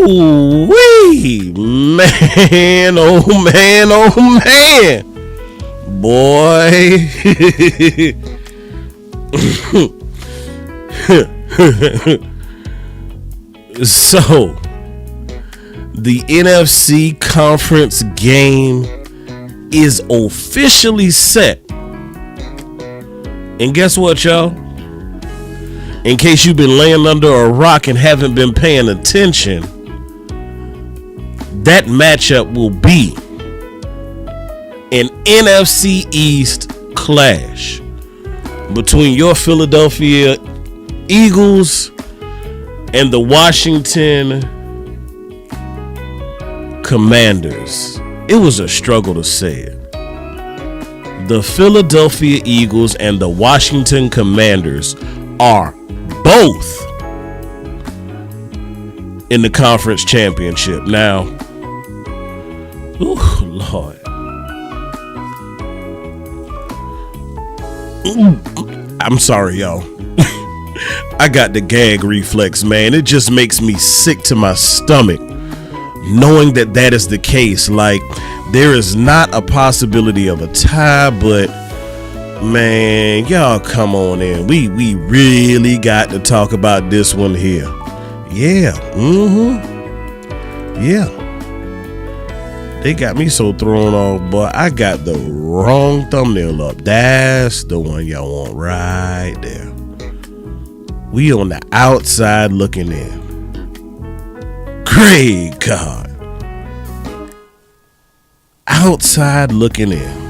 Wee, man, oh man, oh man, boy. So, the NFC conference game is officially set. And guess what, y'all? In case you've been laying under a rock and haven't been paying attention, that matchup will be an NFC East clash between your Philadelphia Eagles and the Washington Commanders. It was a struggle to say it. The Philadelphia Eagles and the Washington Commanders are both in the conference championship. Now, ooh, Lord. I'm sorry, y'all. I got the gag reflex, man. It just makes me sick to my stomach knowing that that is the case. Like, there is not a possibility of a tie, but man, y'all come on in. We really got to talk about this one here. Yeah. Yeah. They got me so thrown off, but I got the wrong thumbnail up. That's the one y'all want right there. We on the outside looking in. Great God. Outside looking in.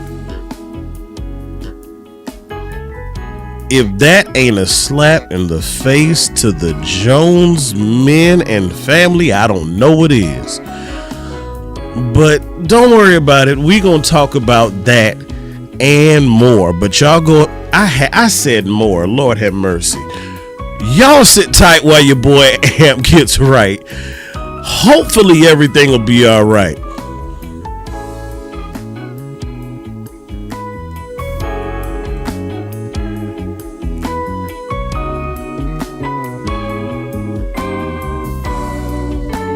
If that ain't a slap in the face to the Jones men and family, I don't know what is. But don't worry about it. We gonna talk about that and more. But y'all go. I said more. Lord have mercy. Y'all sit tight while your boy Amp gets right. Hopefully everything will be all right.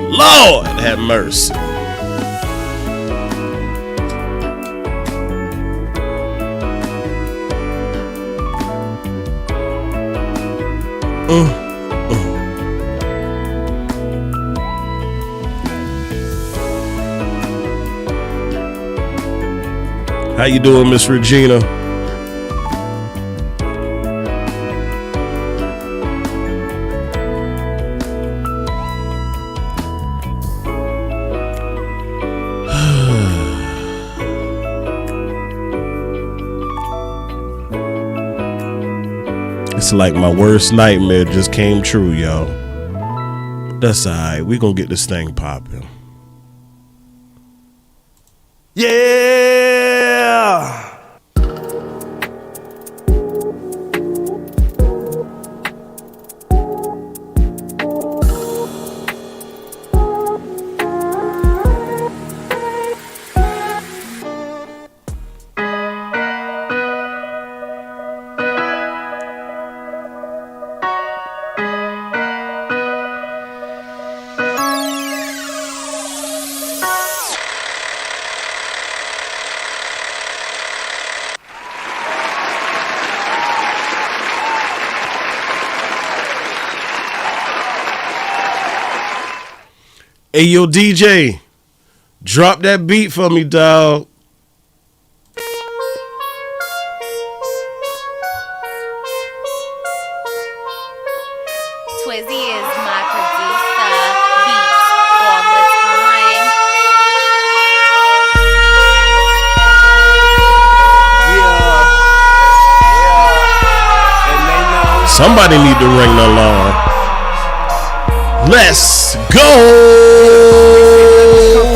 Lord have mercy. How you doing, Miss Regina? It's like my worst nightmare just came true, y'all. That's alright. We gonna get this thing popping. Yeah! Hey, yo, DJ, drop that beat for me, dog. Twizzy is my producer, beats all the time. Yeah. And they know. Somebody need to ring the alarm. Let's go.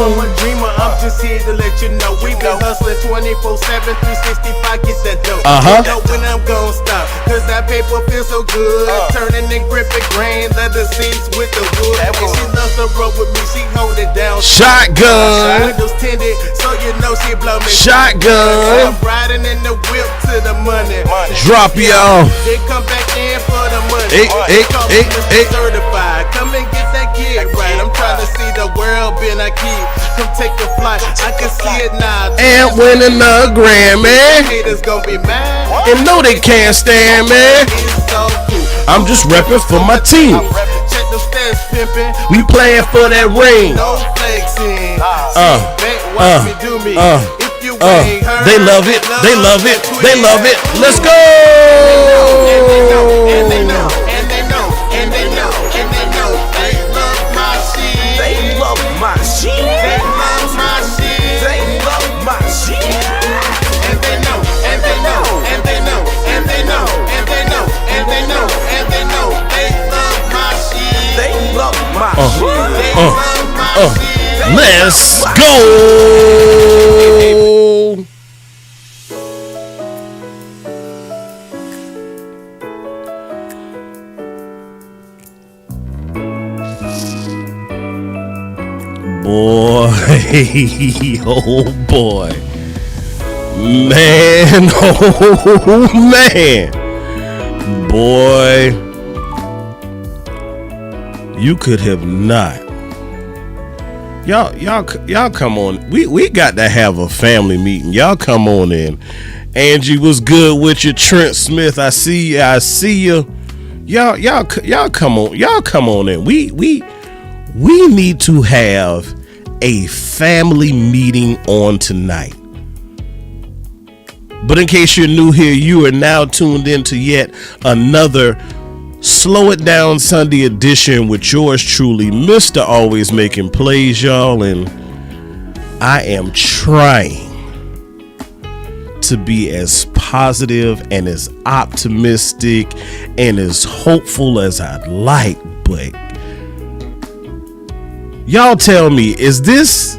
I'm a dreamer, I'm just here to let you know we been hustling 24/7, 365, get that dope. Know when I'm gon' stop, cause that paper feels so good. Turning and gripping grain, leather seats with the wood. And she loves to roll with me, she hold it down. Shotgun. Windows tinted, so you know she blow me. Shotgun. I'm riding in the whip to the money. Drop you off. They come back in for the money. Hey. Certified. Come and get that gig right. I'm trying to see the world been I keep. Come take a flight. I can see it now. And winning the Grammy. Haters gonna be mad. And no, they can't stand me. It's so cool. I'm just repping for my team. Check the stats, pimpin'. We playing for that ring. No flexing. Watch me do me. If you ain't heard, they love it. They love it. They love it. Let's go. And they know. They love my shit. They love my shit. They love my shit. They love my shit. And they know. And they know. And they know. And they know. And they know. And they know. And they know. They love my shit. They love my shit. They love my shit. Let's go. Boy, oh boy, man, oh man, boy, you could have not. Y'all come on. We got to have a family meeting. Y'all come on in. Angie, was good with you. Trent Smith, I see you. Y'all come on. Y'all come on in. We need to have a family meeting on tonight. But in case you're new here, you are now tuned into yet another Slow It Down Sunday edition with yours truly, Mr. Always Making Plays, y'all. And I am trying to be as positive and as optimistic and as hopeful as I'd like, but y'all tell me, is this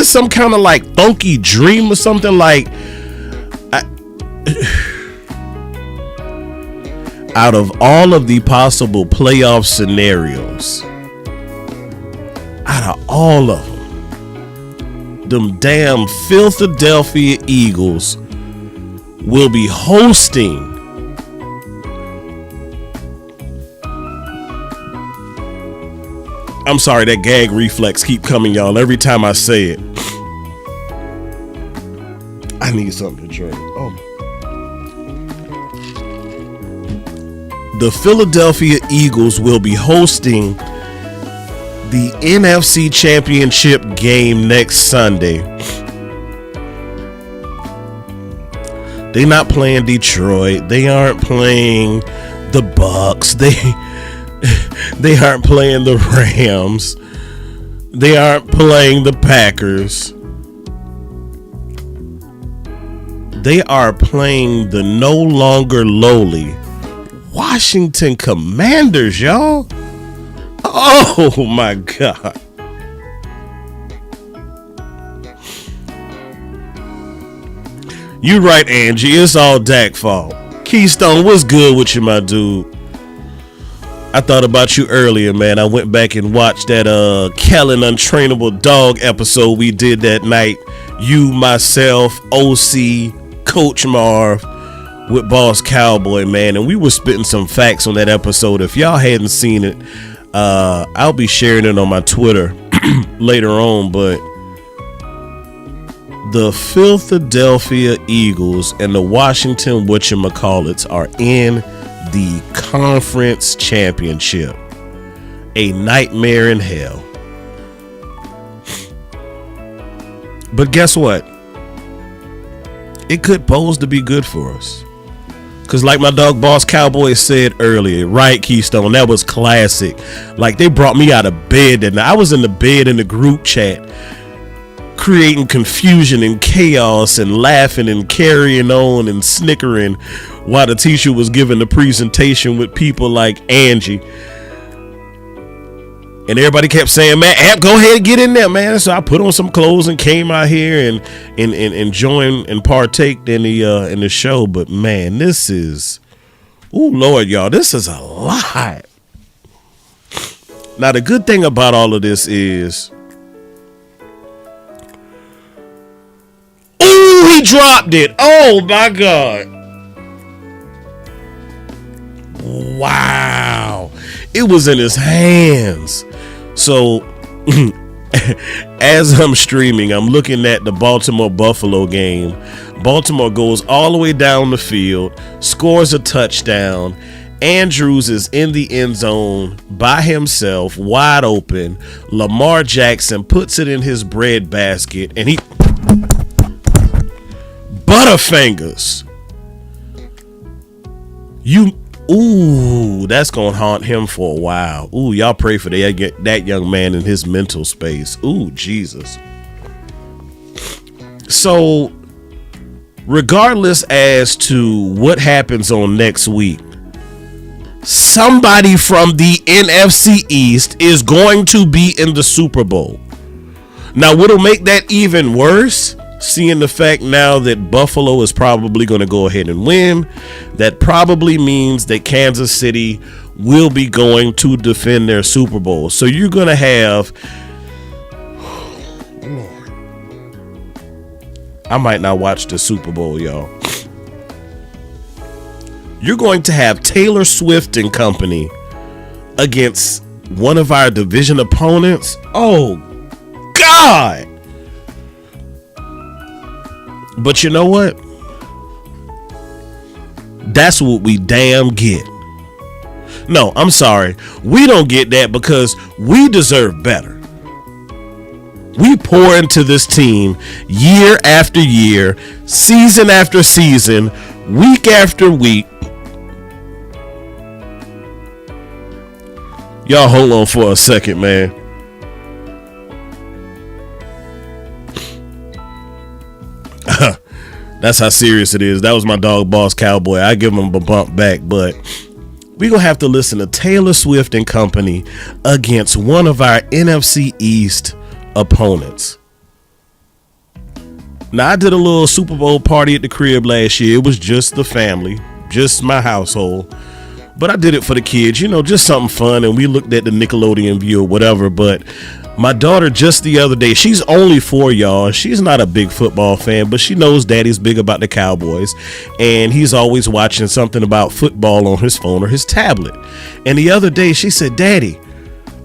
some kind of like funky dream or something? Like, out of all of the possible playoff scenarios, out of all of them damn Philadelphia Eagles will be hosting I'm sorry, that gag reflex keep coming, y'all, every time I say it. I need something to drink. Oh. The Philadelphia Eagles will be hosting the NFC Championship game next Sunday. They're not playing Detroit. They aren't playing the Bucks. They aren't playing the Rams. They aren't playing the Packers. They are playing the no longer lowly Washington Commanders, y'all. Oh my God. You right, Angie. It's all Dak's fault. Keystone, what's good with you, my dude? I thought about you earlier, man. I went back and watched that Kellen Untrainable Dog episode we did that night. You, myself, OC, Coach Marv with Boss Cowboy, man. And we were spitting some facts on that episode. If y'all hadn't seen it, I'll be sharing it on my Twitter later on. But the Philadelphia Eagles and the Washington whatchamacallits are in the conference championship. A nightmare in hell. But guess what? It could pose to be good for us. Because like my dog Boss Cowboy said earlier, right, Keystone, that was classic. Like, they brought me out of bed, and I was in the bed in the group chat creating confusion and chaos and laughing and carrying on and snickering while the teacher was giving the presentation with people like Angie. And everybody kept saying, man, Amp, go ahead and get in there, man. So I put on some clothes and came out here and joined and partaked in the show. But man, this is, oh Lord, y'all, this is a lot. Now the good thing about all of this is, ooh, he dropped it. Oh my God. Wow. It was in his hands. So as I'm streaming, I'm looking at the Baltimore Buffalo game. Baltimore goes all the way down the field, scores a touchdown. Andrews is in the end zone by himself, wide open. Lamar Jackson puts it in his bread basket, and he Butterfingers. Ooh, that's gonna haunt him for a while. Ooh, y'all pray for that young man in his mental space. Ooh, Jesus. So, regardless as to what happens on next week, somebody from the NFC East is going to be in the Super Bowl. Now, what'll make that even worse, seeing the fact now that Buffalo is probably going to go ahead and win, that probably means that Kansas City will be going to defend their Super Bowl. So you're going to have, I might not watch the Super Bowl, y'all. You're going to have Taylor Swift and company against one of our division opponents. Oh, God. But you know what? That's what we damn get. No, I'm sorry. We don't get that because we deserve better. We pour into this team year after year, season after season, week after week. Y'all hold on for a second, man. That's how serious it is. That was my dog, Boss Cowboy. I give him a bump back, but we're going to have to listen to Taylor Swift and company against one of our NFC East opponents. Now, I did a little Super Bowl party at the crib last year. It was just the family, just my household. But I did it for the kids, you know, just something fun. And we looked at the Nickelodeon view or whatever. But my daughter just the other day, she's only 4, y'all. She's not a big football fan, but she knows daddy's big about the Cowboys. And he's always watching something about football on his phone or his tablet. And the other day she said, Daddy,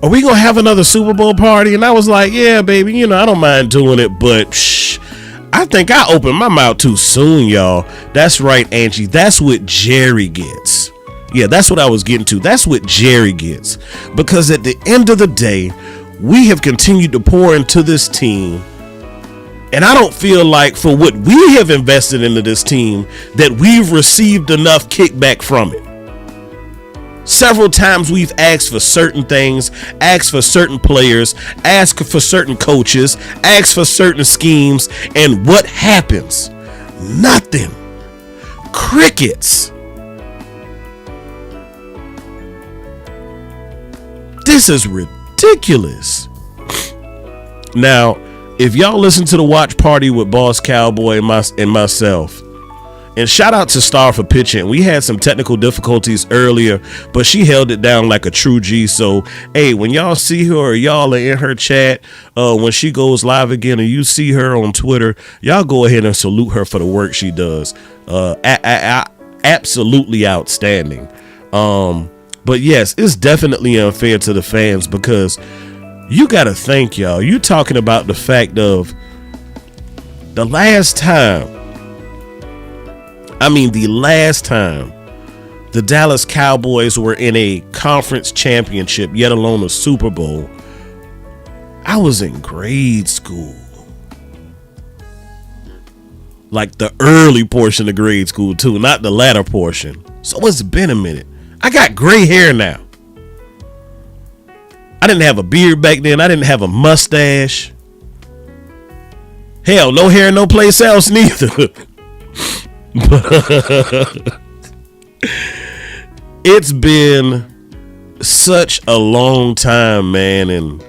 are we going to have another Super Bowl party? And I was like, yeah, baby, you know, I don't mind doing it. But I think I opened my mouth too soon, y'all. That's right, Angie. That's what Jerry gets. Yeah, that's what I was getting to. That's what Jerry gets. Because at the end of the day, we have continued to pour into this team. And I don't feel like for what we have invested into this team that we've received enough kickback from it. Several times we've asked for certain things, asked for certain players, asked for certain coaches, asked for certain schemes. And what happens? Nothing. Crickets. This is ridiculous. Now, if y'all listen to the watch party with Boss Cowboy and myself, and shout out to Star for pitching. We had some technical difficulties earlier, but she held it down like a true G. So, hey, when y'all see her or y'all are in her chat, when she goes live again and you see her on Twitter, y'all go ahead and salute her for the work she does. Absolutely outstanding. But yes, it's definitely unfair to the fans because you got to think, y'all. You talking about the fact of the last time the Dallas Cowboys were in a conference championship, yet alone a Super Bowl, I was in grade school. Like the early portion of grade school too, not the latter portion. So it's been a minute. I got gray hair now. I didn't have a beard back then. I didn't have a mustache. Hell, no hair, no place else neither. It's been such a long time, man, and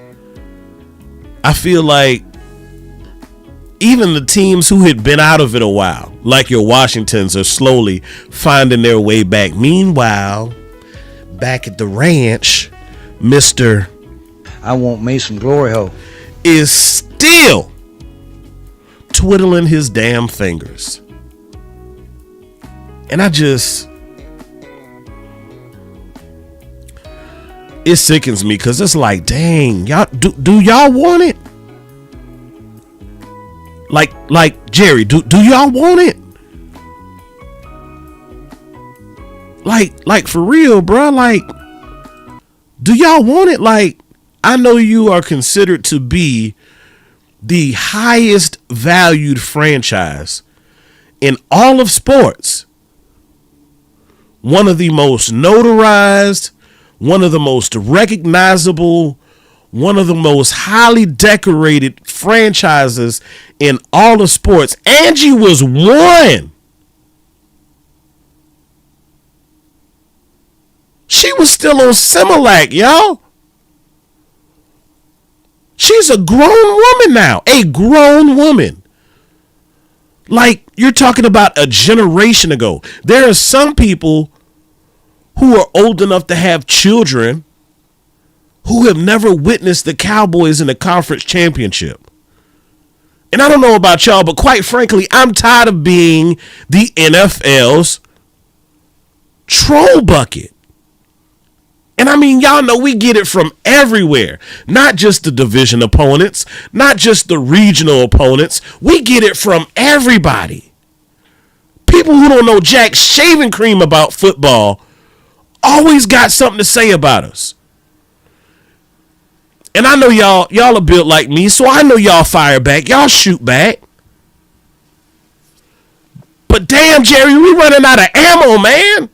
I feel like even the teams who had been out of it a while, like your Washingtons, are slowly finding their way back. Meanwhile, back at the ranch, Mr. I want me some glory hole is still twiddling his damn fingers. And it sickens me because it's like, dang, y'all do y'all want it? Like Jerry, do y'all want it? Like for real, bro. Like, do y'all want it? Like, I know you are considered to be the highest valued franchise in all of sports. One of the most notarized, one of the most recognizable, one of the most highly decorated franchises in all of sports. Angie was one. She was still on Similac, y'all. She's a grown woman now. A grown woman. Like, you're talking about a generation ago. There are some people who are old enough to have children who have never witnessed the Cowboys in the conference championship. And I don't know about y'all, but quite frankly, I'm tired of being the NFL's troll bucket. And I mean, y'all know we get it from everywhere, not just the division opponents, not just the regional opponents. We get it from everybody. People who don't know jack shaving cream about football always got something to say about us. And I know y'all are built like me, so I know y'all fire back. Y'all shoot back. But damn, Jerry, we running out of ammo, man.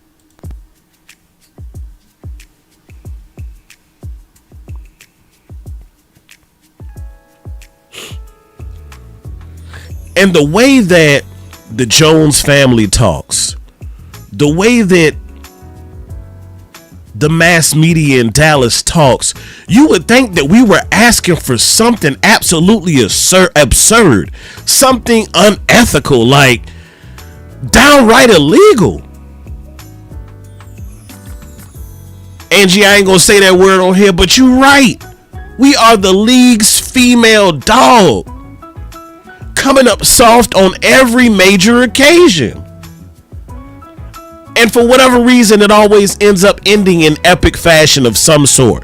And the way that the Jones family talks, the way that the mass media in Dallas talks, you would think that we were asking for something absolutely absurd, something unethical, like downright illegal. Angie, I ain't gonna say that word on here, but you're right. We are the league's female dog, coming up soft on every major occasion. And for whatever reason, it always ends up ending in epic fashion of some sort.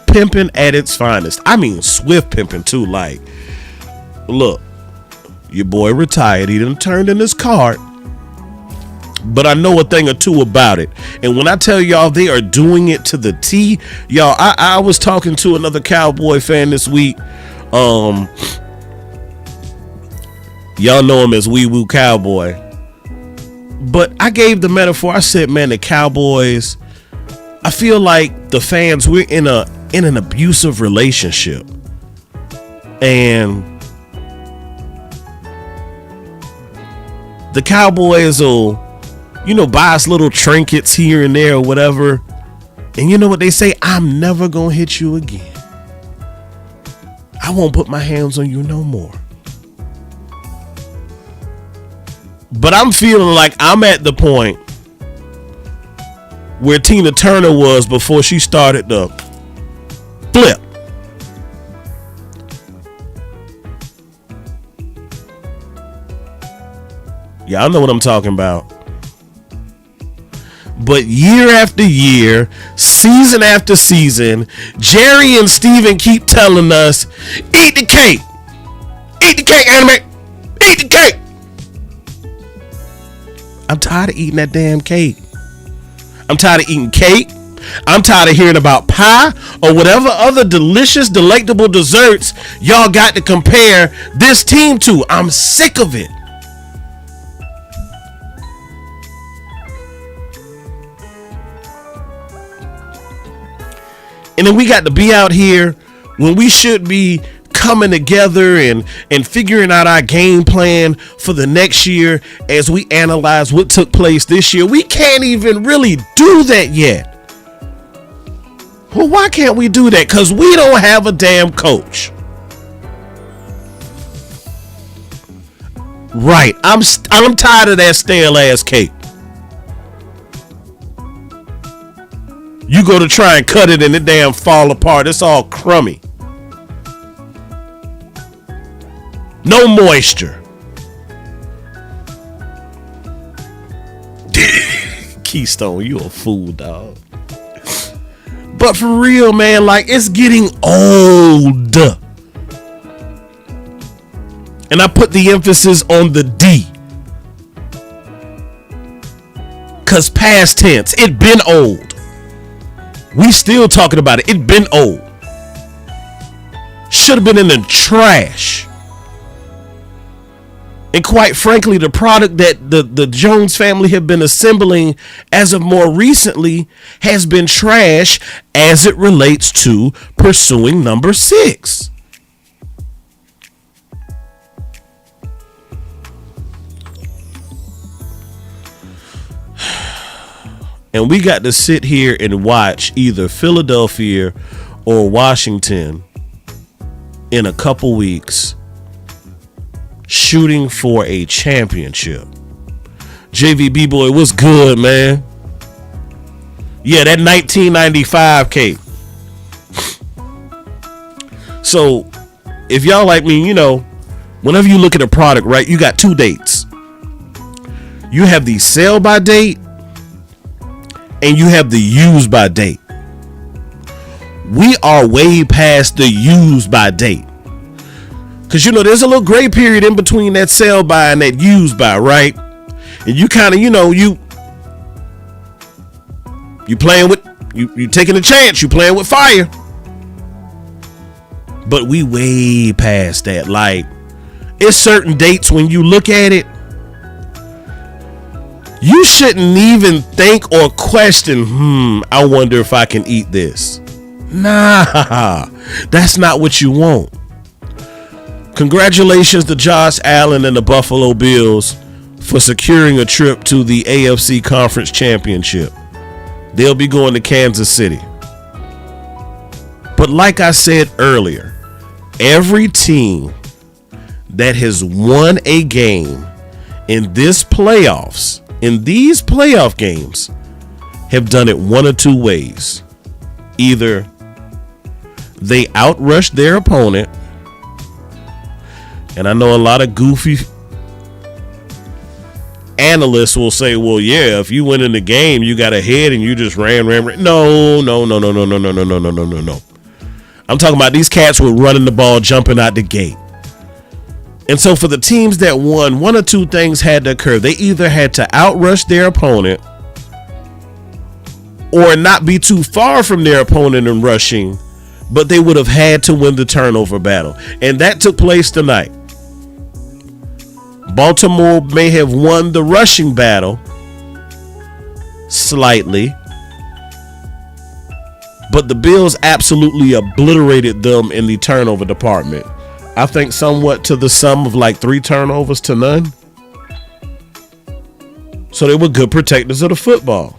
Pimping at its finest. I mean, swift pimping too. Like, look, your boy retired. He done turned in his card. But I know a thing or two about it. And when I tell y'all they are doing it to the T, y'all, I was talking to another Cowboy fan this week. Y'all know him as Wee Woo Cowboy. But I gave the metaphor. I said, man, the Cowboys, I feel like the fans, we're in an abusive relationship. And the Cowboys will, buy us little trinkets here and there or whatever. And you know what they say? I'm never gonna hit you again. I won't put my hands on you no more. But I'm feeling like I'm at the point where Tina Turner was before she started the flip. Y'all know what I'm talking about. But year after year, season after season, Jerry and Steven keep telling us, eat the cake. Eat the cake, anime. Eat the cake. I'm tired of eating that damn cake. I'm tired of eating cake. I'm tired of hearing about pie or whatever other delicious, delectable desserts y'all got to compare this team to. I'm sick of it. And then we got to be out here when we should be coming together and figuring out our game plan for the next year as we analyze what took place this year. We can't even really do that yet. Well, why can't we do that? Because we don't have a damn coach. Right. I'm tired of that stale ass cake. You go to try and cut it and it damn fall apart. It's all crummy. No moisture. Keystone, you a fool, dog. But for real, man, like, it's getting old. And I put the emphasis on the D. Cause past tense, it been old. We still talking about it. It been old. Should have been in the trash. And quite frankly, the product that the Jones family have been assembling as of more recently has been trash as it relates to pursuing number 6. And we got to sit here and watch either Philadelphia or Washington in a couple weeks shooting for a championship. JVB boy, what's good, man? Yeah, that 1995 cake. So if y'all like me, you know, whenever you look at a product, right, you got 2 dates. You have the sell by date and you have the use by date. We are way past the use by date. Because, you know, there's a little gray period in between that sell by and that use by, right? And you kind of, you know, you playing with, you taking a chance, you playing with fire. But we way past that. Like, it's certain dates when you look at it, you shouldn't even think or question, I wonder if I can eat this. Nah, that's not what you want. Congratulations to Josh Allen and the Buffalo Bills for securing a trip to the AFC Conference Championship. They'll be going to Kansas City. But like I said earlier, every team that has won a game in these playoff games, have done it one or two ways. Either they outrushed their opponent, and I know a lot of goofy analysts will say, well, yeah, if you win in the game, you got ahead and you just ran. No. I'm talking about these cats were running the ball, jumping out the gate. And so for the teams that won, one or two things had to occur. They either had to outrush their opponent or not be too far from their opponent in rushing, but they would have had to win the turnover battle. And that took place tonight. Baltimore may have won the rushing battle slightly, but the Bills absolutely obliterated them in the turnover department. I think somewhat to the sum of like 3 turnovers to none. So they were good protectors of the football.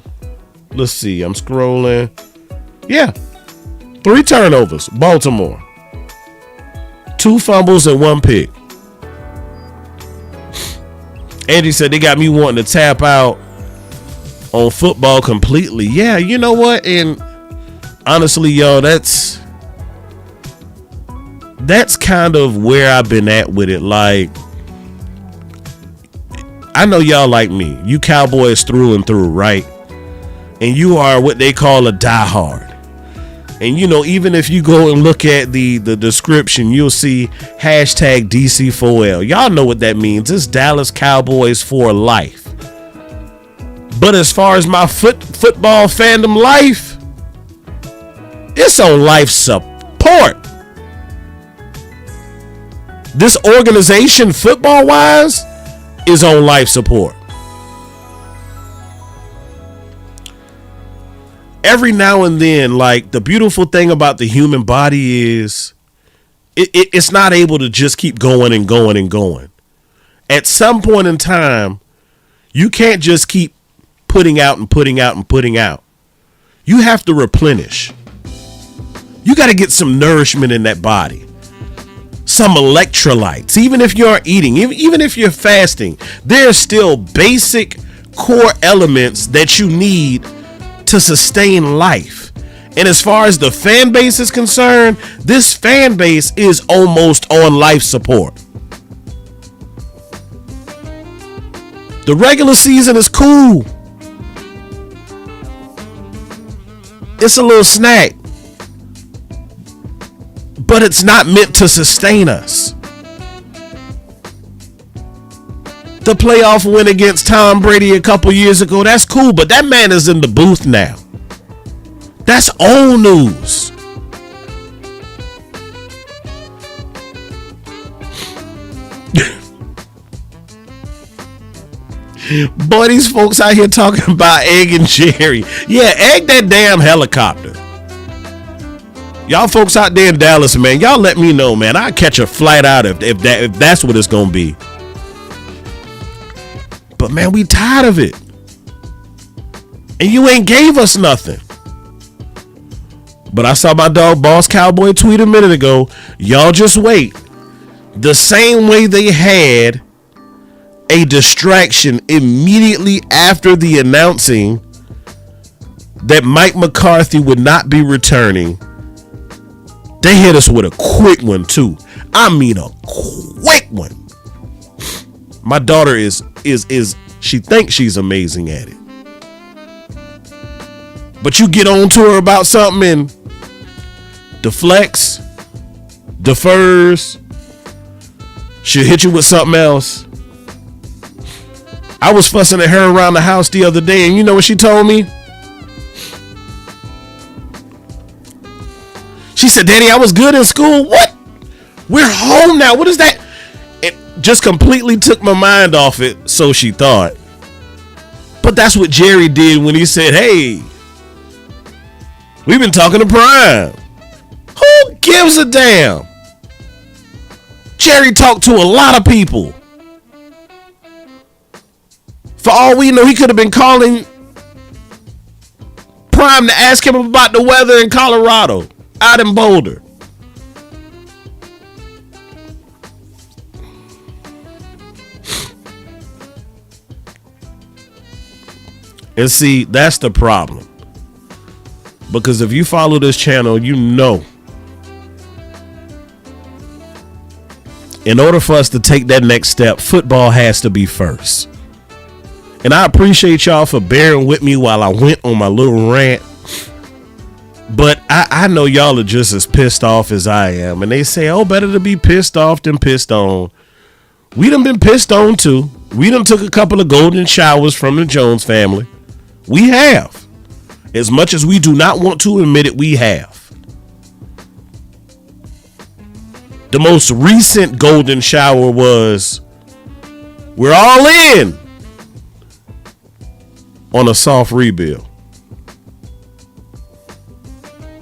Let's see, I'm scrolling. Yeah, 3 turnovers, Baltimore. 2 fumbles and 1 pick. Andy said they got me wanting to tap out on football completely. Yeah, you know what? And honestly, y'all, that's kind of where I've been at with it. Like, I know y'all like me. You Cowboys through and through, right? And you are what they call a diehard. And, you know, even if you go and look at the description, you'll see hashtag DC4L. Y'all know what that means. It's Dallas Cowboys for life. But as far as my football fandom life, it's on life support. This organization, football-wise, is on life support. Every now and then, like, the beautiful thing about the human body is It's not able to just keep going and going and going. At some point in time, you can't just keep putting out and putting out and putting out. You have to replenish. You got to get some nourishment in that body. Some electrolytes. Even if you aren't eating, even if you're fasting, there's still basic core elements that you need to sustain life. And as far as the fan base is concerned, this fan base is almost on life support. The regular season is cool. It's a little snack. But it's not meant to sustain us. The playoff win against Tom Brady a couple years ago, that's cool, but that man is in the booth now. That's old news. Boy, these folks out here talking about egging Jerry. Yeah, egg that damn helicopter. Y'all folks out there in Dallas, man, y'all let me know, man. I'll catch a flight out if that's what it's gonna be. But man, we tired of it. And you ain't gave us nothing. But I saw my dog Boss Cowboy tweet a minute ago. Y'all just wait. The same way they had a distraction immediately after the announcing that Mike McCarthy would not be returning, they hit us with a quick one too. I mean a quick one. My daughter is she thinks she's amazing at it. But you get on to her about something and deflects, defers, she'll hit you with something else. I was fussing at her around the house the other day, and you know what she told me? She said, Daddy, I was good in school. What? We're home now. What is that? It just completely took my mind off it, so she thought. But that's what Jerry did when he said, hey, we've been talking to Prime. Who gives a damn? Jerry talked to a lot of people. For all we know, he could have been calling Prime to ask him about the weather in Colorado, out in Boulder. And see, that's the problem. Because if you follow this channel, you know, in order for us to take that next step, football has to be first. And I appreciate y'all for bearing with me while I went on my little rant. But I know y'all are just as pissed off as I am. And they say, oh, better to be pissed off than pissed on. We done been pissed on too. We done took a couple of golden showers from the Jones family. We have. As much as we do not want to admit it, we have. The most recent golden shower was, we're all in on a soft rebuild.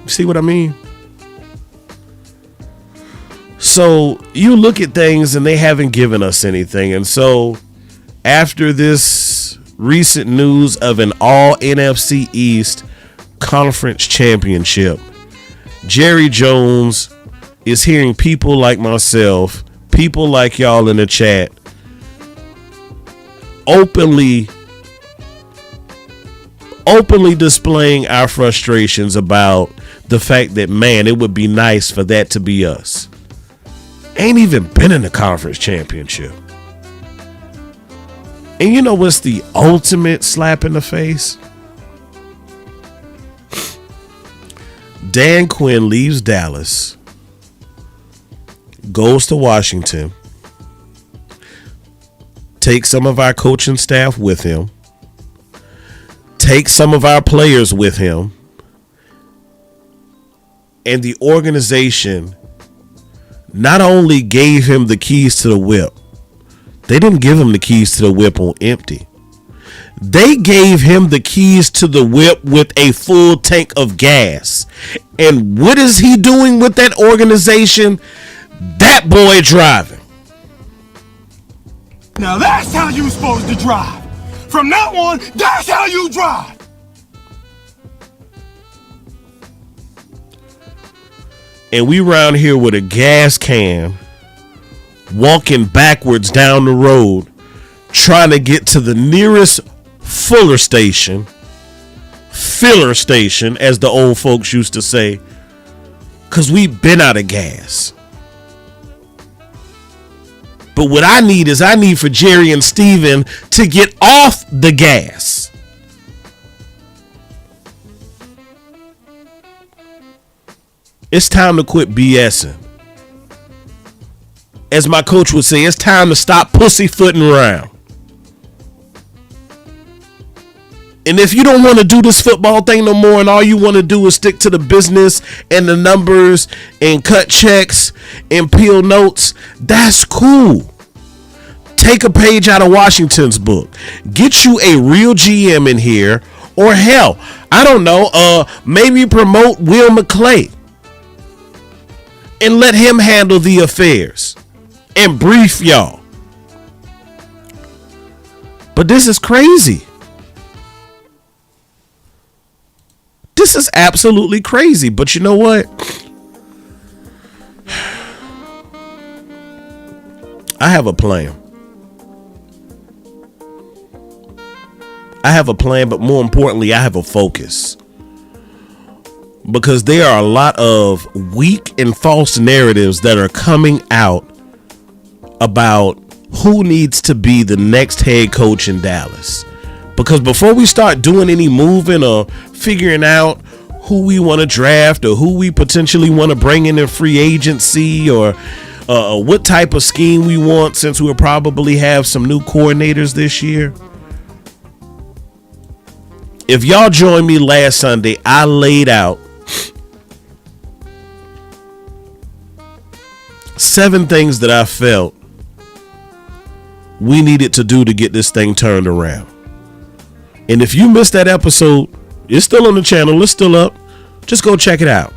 See what I mean? So you look at things and they haven't given us anything. And so after this recent news of an all NFC East Conference Championship, Jerry Jones is hearing people like myself, people like y'all in the chat, openly displaying our frustrations about the fact that, man, it would be nice for that to be us. Ain't even been in the conference championship. And you know what's the ultimate slap in the face? Dan Quinn leaves Dallas, goes to Washington, takes some of our coaching staff with him, takes some of our players with him, and the organization not only gave him the keys to the whip, they didn't give him the keys to the whip on empty. They gave him the keys to the whip with a full tank of gas. And what is he doing with that organization? That boy driving. Now that's how you supposed to drive. From now on, that's how you drive. And we round here with a gas can, walking backwards down the road, trying to get to the nearest filler station, as the old folks used to say, because we've been out of gas. But what I need for Jerry and Steven to get off the gas. It's time to quit BSing. As my coach would say, it's time to stop pussyfooting around. And if you don't want to do this football thing no more and all you want to do is stick to the business and the numbers and cut checks and peel notes, that's cool. Take a page out of Washington's book. Get you a real GM in here, or hell, I don't know, maybe promote Will McClay and let him handle the affairs and brief y'all. But this is crazy. This is absolutely crazy. But you know what? I have a plan. But more importantly, I have a focus. Because there are a lot of weak and false narratives that are coming out about who needs to be the next head coach in Dallas. Because before we start doing any moving or figuring out who we want to draft or who we potentially want to bring in free agency or what type of scheme we want, since we'll probably have some new coordinators this year. If y'all joined me last Sunday, I laid out 7 things that I felt we needed to do to get this thing turned around. And if you missed that episode, it's still on the channel. It's still up. Just go check it out.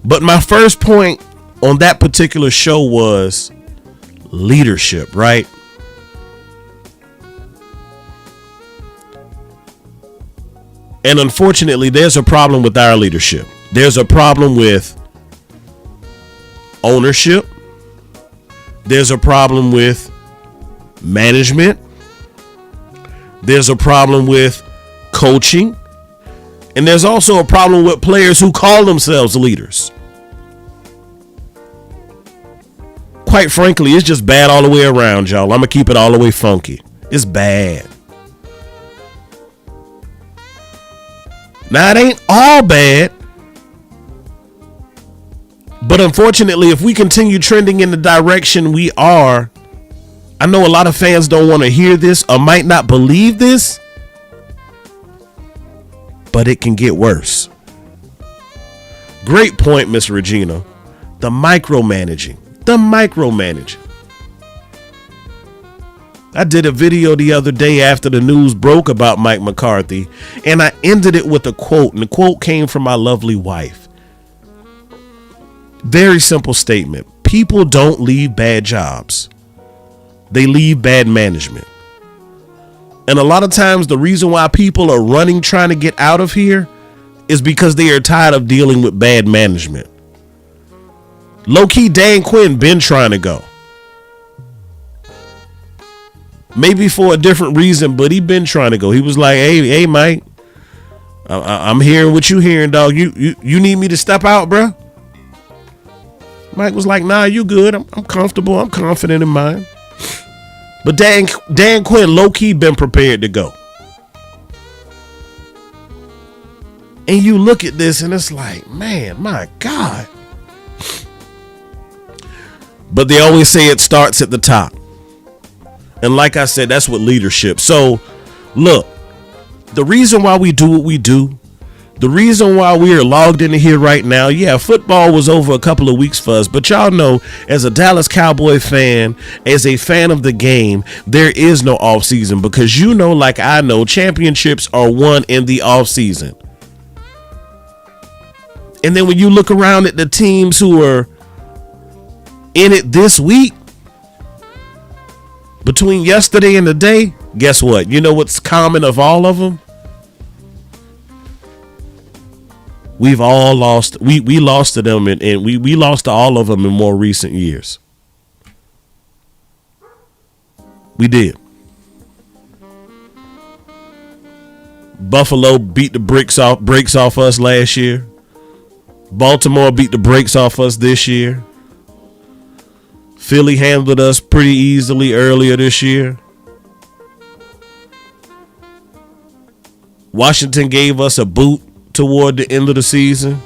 But my first point on that particular show was leadership, right? And unfortunately, there's a problem with our leadership. There's a problem with ownership. There's a problem with management. There's a problem with coaching. And there's also a problem with players who call themselves leaders. Quite frankly, it's just bad all the way around, y'all. I'm going to keep it all the way funky. It's bad. Now, it ain't all bad. But unfortunately, if we continue trending in the direction we are, I know a lot of fans don't want to hear this or might not believe this, but it can get worse. Great point, Miss Regina. The micromanaging. I did a video the other day after the news broke about Mike McCarthy, and I ended it with a quote, and the quote came from my lovely wife. Very simple statement. People don't leave bad jobs. They leave bad management. And a lot of times the reason why people are running trying to get out of here is because they are tired of dealing with bad management. Low-key, Dan Quinn been trying to go. Maybe for a different reason, but he been trying to go. He was like, hey, Mike, I'm hearing what you hearing, dog. You need me to step out, bro? Mike was like, nah, you good. I'm comfortable. I'm confident in mine. But Dan Quinn low-key been prepared to go. And you look at this and it's like, man, my God. But they always say it starts at the top. And like I said, that's what leadership. So look, the reason why we do what we do, the reason why we are logged into here right now, yeah, football was over a couple of weeks for us, but y'all know, as a Dallas Cowboy fan, as a fan of the game, there is no off season, because you know, like I know, championships are won in the off season. And then when you look around at the teams who are in it this week, between yesterday and today, guess what? You know what's common of all of them? We've all lost. We lost to them, and we lost to all of them in more recent years. We did. Buffalo beat the brakes off us last year. Baltimore beat the brakes off us this year. Philly handled us pretty easily earlier this year. Washington gave us a boot toward the end of the season.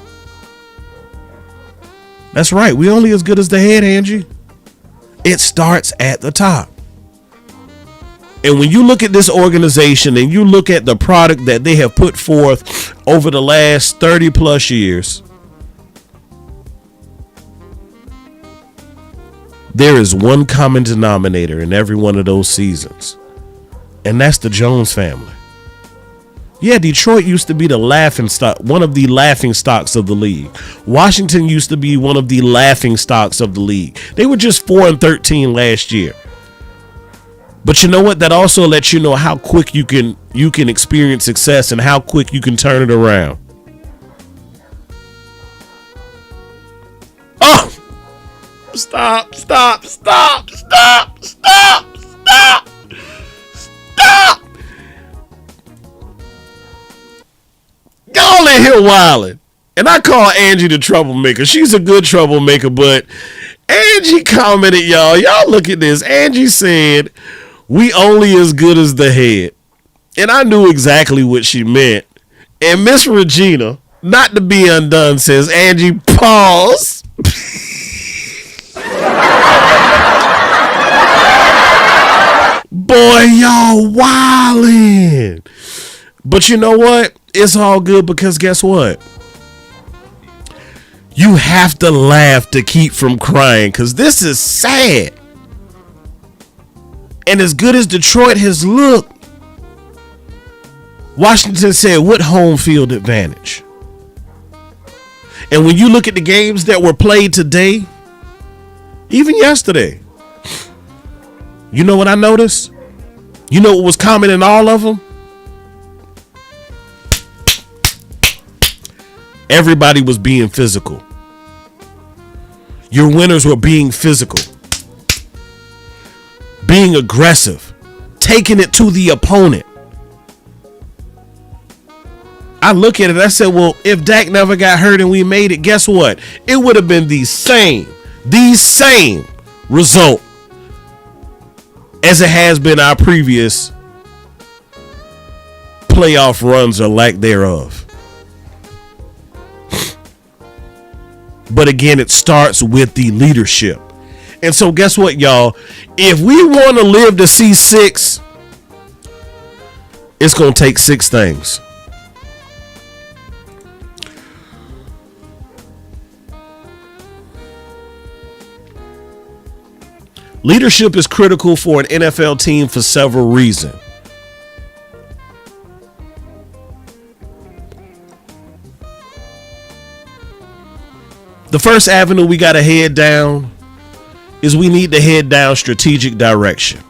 That's right. We only as good as the head, Angie. It starts at the top. And when you look at this organization and you look at the product that they have put forth over the last 30 plus years, there is one common denominator in every one of those seasons, and that's the Jones family. Yeah, Detroit used to be the laughing stock, one of the laughing stocks of the league. Washington used to be one of the laughing stocks of the league. They were just 4-13 last year. But you know what? That also lets you know how quick you can experience success and how quick you can turn it around. Oh! Stop. Y'all in here wildin'. And I call Angie the troublemaker. She's a good troublemaker, but Angie commented, y'all look at this. Angie said, we only as good as the head. And I knew exactly what she meant. And Miss Regina, not to be undone, says, Angie, pause. Boy, y'all wildin'. But you know what? It's all good because guess what? You have to laugh to keep from crying because this is sad. And as good as Detroit has looked, Washington said, what home field advantage? And when you look at the games that were played today, even yesterday, you know what I noticed? You know what was common in all of them? Everybody was being physical. Your winners were being physical. Being aggressive. Taking it to the opponent. I look at it, I said, well, if Dak never got hurt and we made it, guess what? It would have been the same result as it has been our previous playoff runs or lack thereof. But again, it starts with the leadership. And so guess what, y'all? If we want to live to see 6, it's going to take 6 things. Leadership is critical for an NFL team for several reasons. The first avenue we got to head down is we need to head down strategic direction.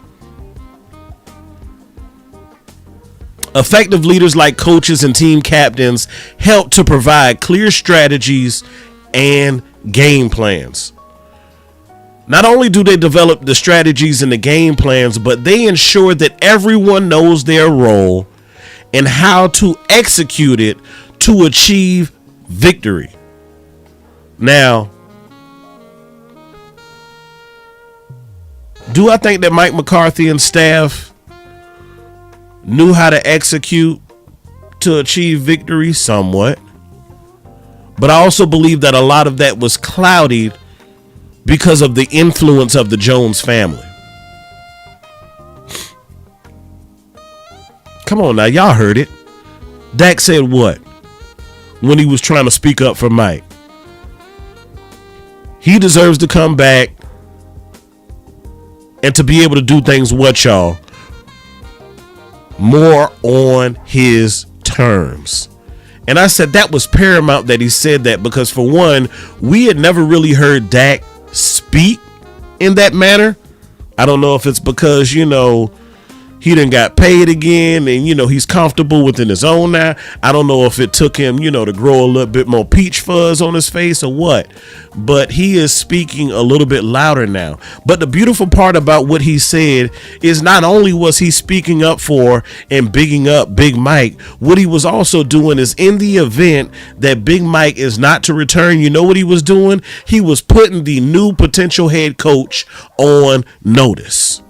Effective leaders like coaches and team captains help to provide clear strategies and game plans. Not only do they develop the strategies and the game plans, but they ensure that everyone knows their role and how to execute it to achieve victory. Now, do I think that Mike McCarthy and staff knew how to execute to achieve victory? Somewhat. But I also believe that a lot of that was clouded because of the influence of the Jones family. Come on now, y'all heard it. Dak said what when he was trying to speak up for Mike? He deserves to come back and to be able to do things, what, y'all? More on his terms. And I said that was paramount that he said that, because for one, we had never really heard Dak speak in that manner. I don't know if it's because, he done got paid again and, he's comfortable within his own now. I don't know if it took him, to grow a little bit more peach fuzz on his face or what, but he is speaking a little bit louder now. But the beautiful part about what he said is not only was he speaking up for and bigging up Big Mike, what he was also doing is, in the event that Big Mike is not to return, you know what he was doing? He was putting the new potential head coach on notice.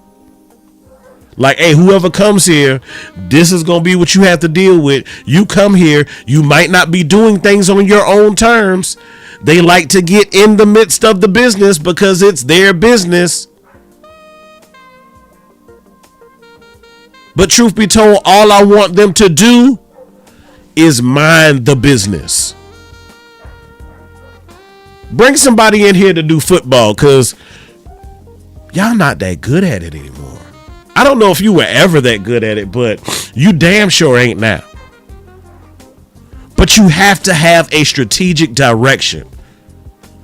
Like, hey, whoever comes here, this is going to be what you have to deal with. You come here, you might not be doing things on your own terms. They like to get in the midst of the business because it's their business. But truth be told, all I want them to do is mind the business. Bring somebody in here to do football, because y'all not that good at it anymore. I don't know if you were ever that good at it, but you damn sure ain't now. But you have to have a strategic direction.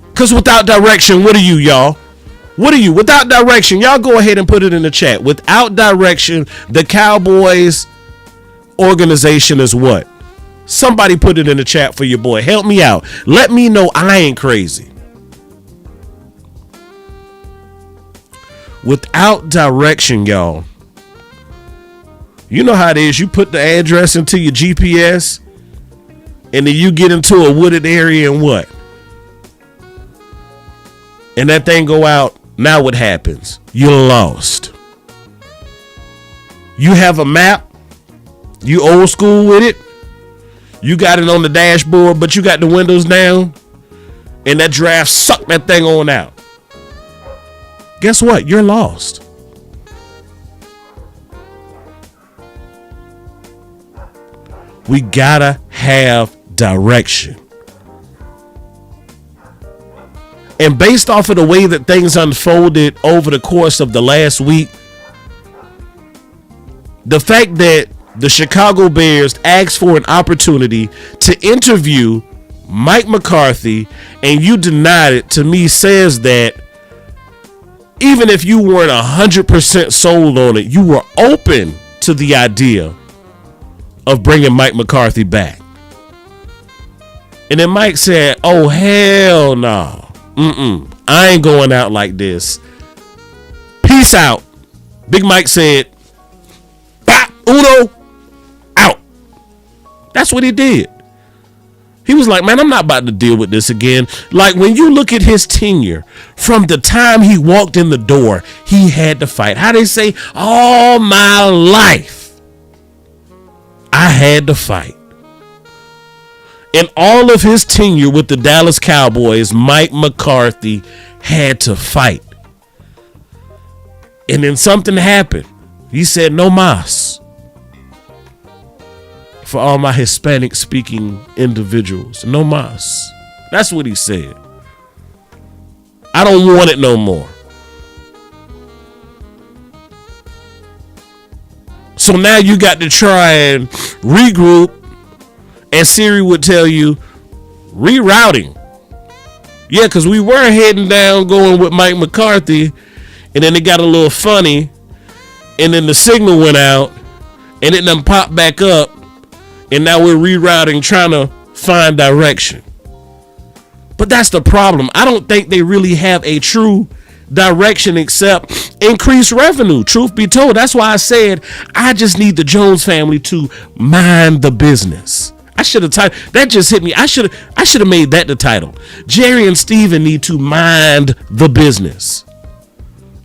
Because without direction, what are you, y'all? What are you? Without direction, y'all go ahead and put it in the chat. Without direction, the Cowboys organization is what? Somebody put it in the chat for your boy. Help me out. Let me know I ain't crazy. Without direction, y'all, you know how it is. You put the address into your GPS and then you get into a wooded area and what? And that thing go out. Now what happens? You're lost. You have a map. You old school with it. You got it on the dashboard, but you got the windows down and that draft sucked that thing on out. Guess what? You're lost. We gotta have direction. And based off of the way that things unfolded over the course of the last week, the fact that the Chicago Bears asked for an opportunity to interview Mike McCarthy and you denied it, to me says that even if you weren't 100% sold on it, you were open to the idea of bringing Mike McCarthy back. And then Mike said, oh, hell no. I ain't going out like this. Peace out. Big Mike said, bah, Uno, out. That's what he did. He was like, man, I'm not about to deal with this again. Like, when you look at his tenure, from the time he walked in the door, he had to fight. How they say, all my life, I had to fight. In all of his tenure with the Dallas Cowboys, Mike McCarthy had to fight. And then something happened. He said, no mas. For all my Hispanic speaking individuals, no mas. That's what he said. I don't want it no more. So now you got to try and regroup, and Siri would tell you rerouting. Yeah, because we were heading down going with Mike McCarthy, and then it got a little funny, and then the signal went out, and it done popped back up. And now we're rerouting, trying to find direction. But that's the problem. I don't think they really have a true direction except increase revenue. Truth be told, that's why I said I just need the Jones family to mind the business. I should have that just hit me. I should have made that the title. Jerry and Steven need to mind the business.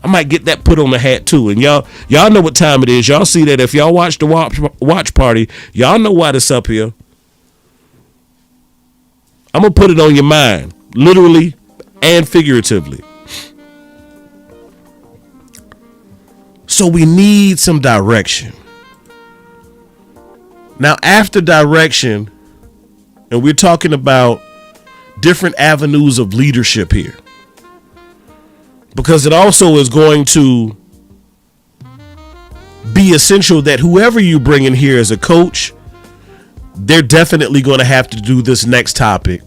I might get that put on the hat too. And y'all know what time it is. Y'all see that if y'all watch the watch party, y'all know why this up here. I'm going to put it on your mind, literally and figuratively. So we need some direction. Now, after direction, and we're talking about different avenues of leadership here, because it also is going to be essential that whoever you bring in here as a coach, they're definitely going to have to do this next topic,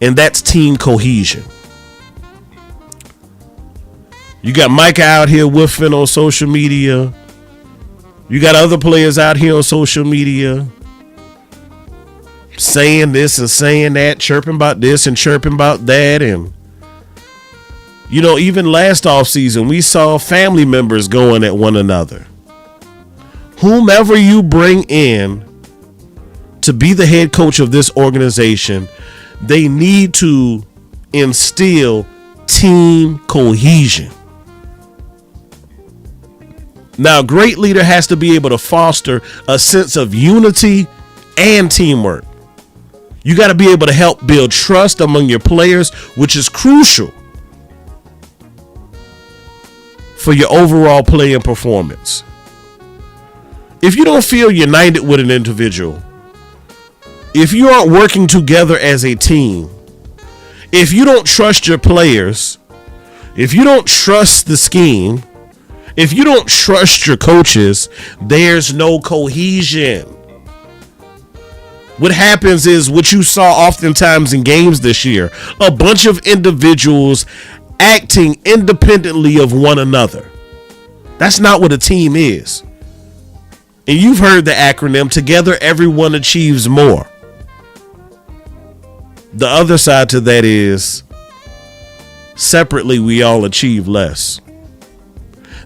and that's team cohesion. You got Micah out here woofing on social media. You got other players out here on social media saying this and saying that, chirping about this and chirping about that. And, you know, even last offseason, we saw family members going at one another. Whomever you bring in to be the head coach of this organization, they need to instill team cohesion. Now, a great leader has to be able to foster a sense of unity and teamwork. You got to be able to help build trust among your players, which is crucial for your overall play and performance. If you don't feel united with an individual, if you aren't working together as a team, if you don't trust your players, if you don't trust the scheme, if you don't trust your coaches, there's no cohesion. What happens is what you saw oftentimes in games this year, a bunch of individuals acting independently of one another. That's not what a team is. And you've heard the acronym, together everyone achieves more. The other side to that is separately we all achieve less.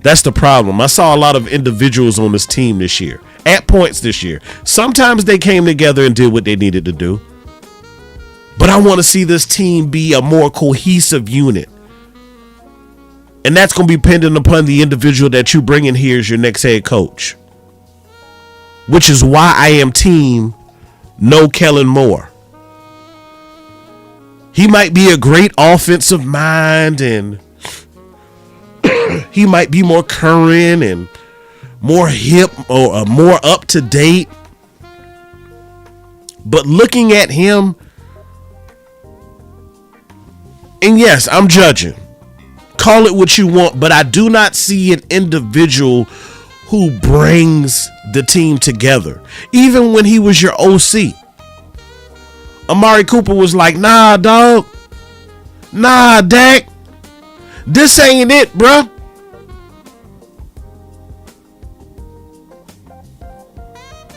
That's the problem. I saw a lot of individuals on this team this year, at points this year. Sometimes they came together and did what they needed to do. But I want to see this team be a more cohesive unit. And that's going to be dependent upon the individual that you bring in here as your next head coach. Which is why I am team no Kellen Moore. He might be a great offensive mind and he might be more current and more hip or more up to date. But looking at him, and yes, I'm judging. Call it what you want, but I do not see an individual who brings the team together. Even when he was your OC, Amari Cooper was like, nah, dog. Nah, Dak. This ain't it, bruh.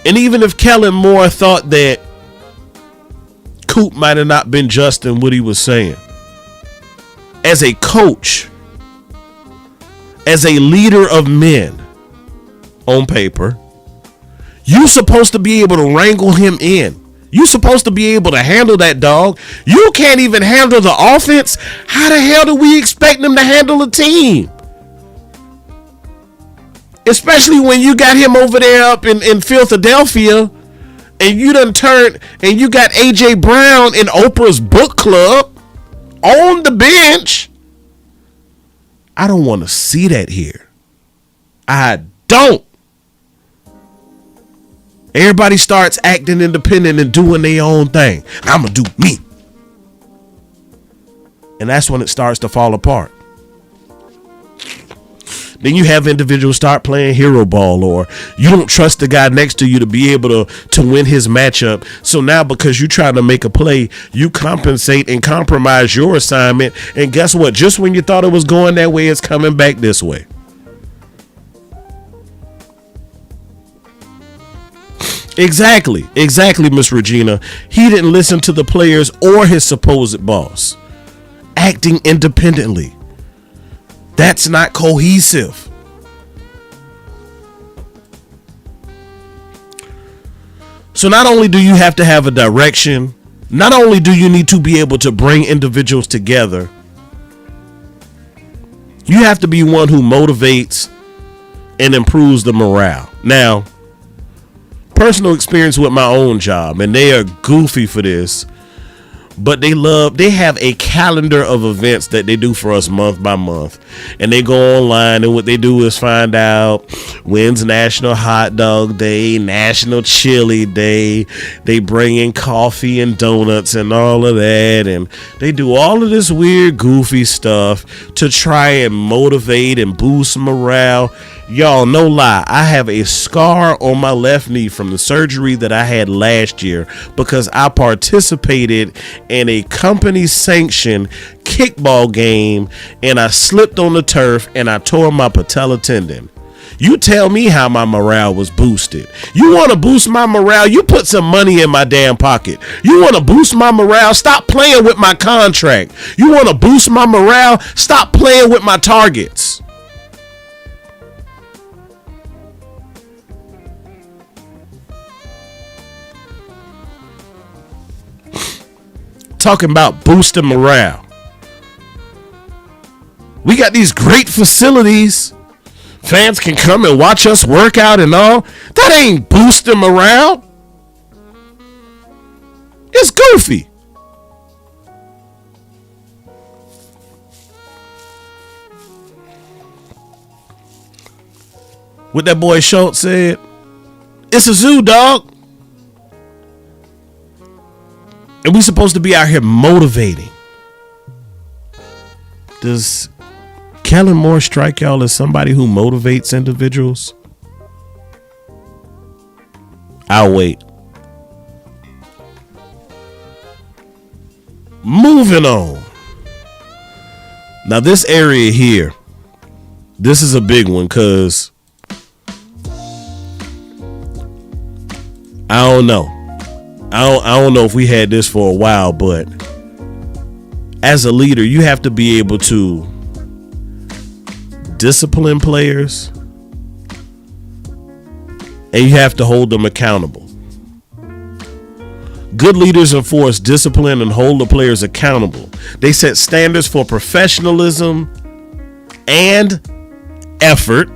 And even if Kellen Moore thought that Coop might have not been just in what he was saying, as a coach, as a leader of men on paper, you're supposed to be able to wrangle him in. You're supposed to be able to handle that dog. You can't even handle the offense. How the hell do we expect them to handle a team? Especially when you got him over there up in Philadelphia and you done turned and you got AJ Brown in Oprah's book club on the bench. I don't want to see that here. I don't. Everybody starts acting independent and doing their own thing. I'm going to do me. And that's when it starts to fall apart. Then you have individuals start playing hero ball, or you don't trust the guy next to you to be able to win his matchup. So now because you're trying to make a play, you compensate and compromise your assignment. And guess what? Just when you thought it was going that way, it's coming back this way. Exactly, Miss Regina. He didn't listen to the players or his supposed boss. Acting independently. That's not cohesive. So not only do you have to have a direction, not only do you need to be able to bring individuals together, you have to be one who motivates and improves the morale. Now, personal experience with my own job, and they are goofy for this, but they have a calendar of events that they do for us month by month. And they go online, and what they do is find out when's National Hot Dog Day, National Chili Day. They bring in coffee and donuts and all of that. And they do all of this weird, goofy stuff to try and motivate and boost morale. Y'all, no lie, I have a scar on my left knee from the surgery that I had last year because I participated in a company sanctioned kickball game and I slipped on the turf and I tore my patella tendon. You tell me how my morale was boosted. You want to boost my morale? You put some money in my damn pocket. You want to boost my morale? Stop playing with my contract. You want to boost my morale? Stop playing with my targets. Talking about boosting morale. We got these great facilities. Fans can come and watch us work out and all. That ain't boosting morale. It's goofy. What that boy Schultz said, it's a zoo, dog. And we supposed to be out here motivating. Does Kellen Moore strike y'all as somebody who motivates individuals? I'll wait. Moving on. Now this area here, this is a big one because I don't know. I don't know if we had this for a while, but as a leader, you have to be able to discipline players and you have to hold them accountable. Good leaders enforce discipline and hold the players accountable. They set standards for professionalism and effort,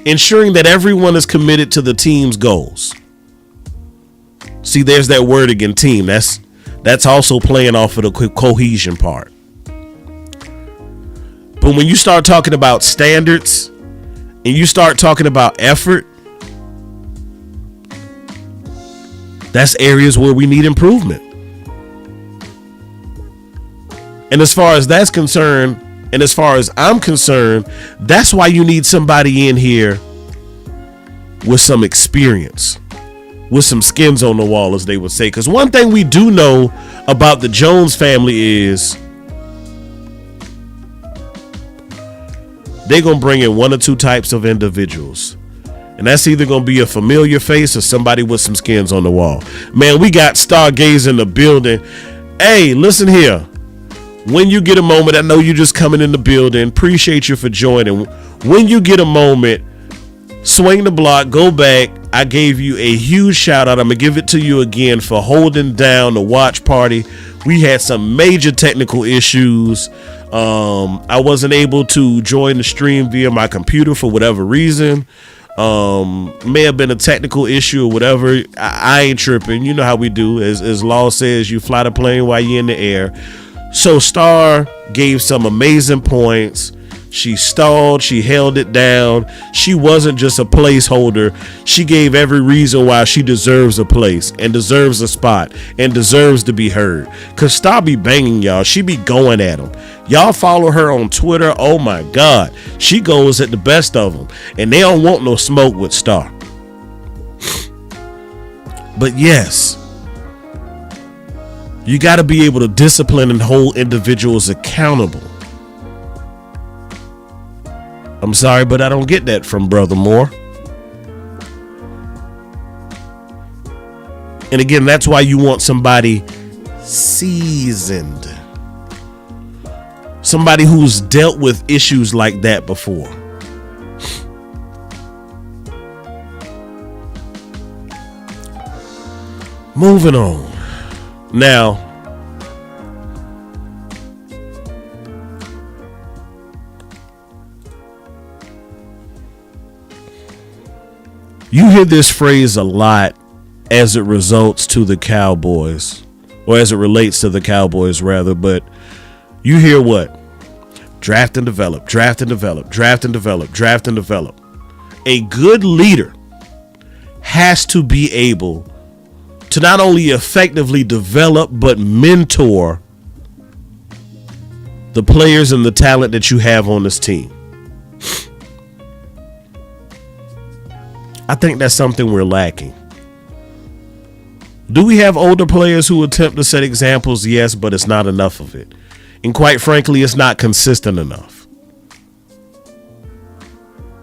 ensuring that everyone is committed to the team's goals. See, there's that word again, team. That's also playing off of the cohesion part. But when you start talking about standards and you start talking about effort, that's areas where we need improvement. And as far as that's concerned, and as far as I'm concerned, that's why you need somebody in here with some experience, with some skins on the wall, as they would say. Because one thing we do know about the Jones family is they're going to bring in one or two types of individuals. And that's either going to be a familiar face or somebody with some skins on the wall. Man, we got Stargaze in the building. Hey, listen here. When you get a moment, I know you just coming in the building. Appreciate you for joining. When you get a moment, swing the block, go back. I gave you a huge shout out. I'm going to give it to you again for holding down the watch party. We had some major technical issues. I wasn't able to join the stream via my computer for whatever reason. May have been a technical issue or whatever. I ain't tripping. You know how we do. As law says, you fly the plane while you're in the air. So Star gave some amazing points. She stalled. She held it down. She wasn't just a placeholder. She gave every reason why she deserves a place and deserves a spot and deserves to be heard. Cause Star be banging y'all. She be going at them. Y'all follow her on Twitter. Oh my God. She goes at the best of them. And they don't want no smoke with Star. But yes, you got to be able to discipline and hold individuals accountable. I'm sorry, but I don't get that from Brother Moore. And again, that's why you want somebody seasoned. Somebody who's dealt with issues like that before. Moving on. Now, you hear this phrase a lot as it results to the Cowboys, or as it relates to the Cowboys rather, but you hear what? Draft and develop, draft and develop, draft and develop, draft and develop. A good leader has to be able to not only effectively develop, but mentor the players and the talent that you have on this team. I think that's something we're lacking. Do we have older players who attempt to set examples? Yes, but it's not enough of it. And quite frankly, it's not consistent enough.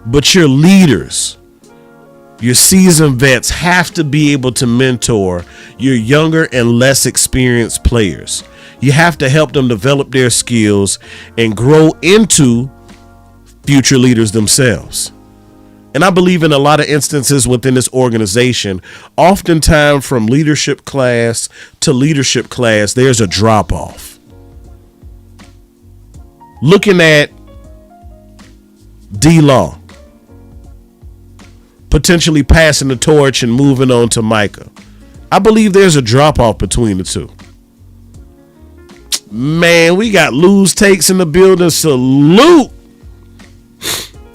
But your leaders, your seasoned vets have to be able to mentor your younger and less experienced players. You have to help them develop their skills and grow into future leaders themselves. And I believe in a lot of instances within this organization, oftentimes from leadership class to leadership class, there's a drop off. Looking at D-Law, potentially passing the torch and moving on to Micah. I believe there's a drop off between the two. Man, we got Lose Takes in the building. Salute.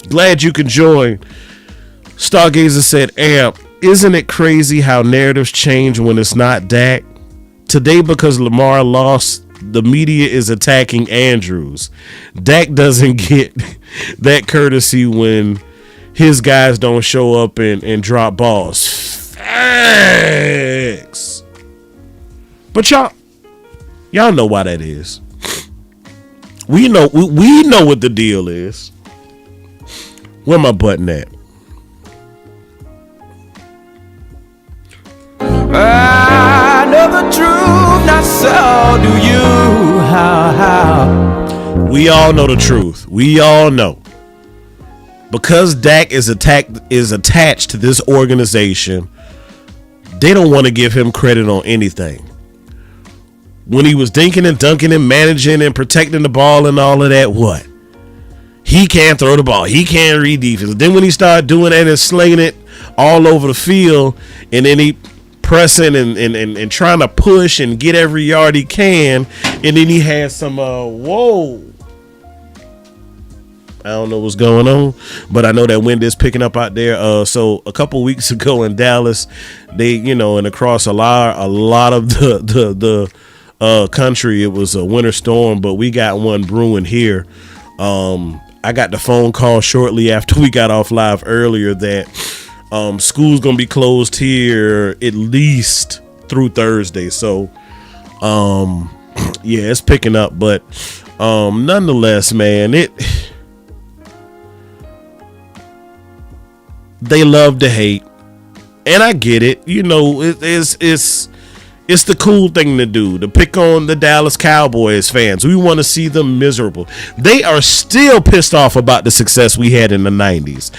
Glad you could join. Stargazer said, Amp, isn't it crazy how narratives change when it's not Dak? Today, because Lamar lost, the media is attacking Andrews. Dak doesn't get that courtesy when his guys don't show up and drop balls. Facts. But y'all know why that is. We know what the deal is. Where my button at? I know the truth, not so do you. How? We all know the truth. We all know. Because Dak is attached to this organization, they don't want to give him credit on anything. When he was dinking and dunking and managing and protecting the ball and all of that, what? He can't throw the ball. He can't read defense. Then when he started doing that and slinging it all over the field, and then he pressing and trying to push and get every yard he can, and then he had some whoa. I don't know what's going on, but I know that wind is picking up out there. So a couple weeks ago in Dallas, they, and across a lot of the country, it was a winter storm, but we got one brewing here. I got the phone call shortly after we got off live earlier that school's gonna be closed here at least through Thursday. So yeah, it's picking up, but nonetheless, man, they love to hate, and I get it. It's the cool thing to do, to pick on the Dallas Cowboys fans. We want to see them miserable. They are still pissed off about the success we had in the 90s.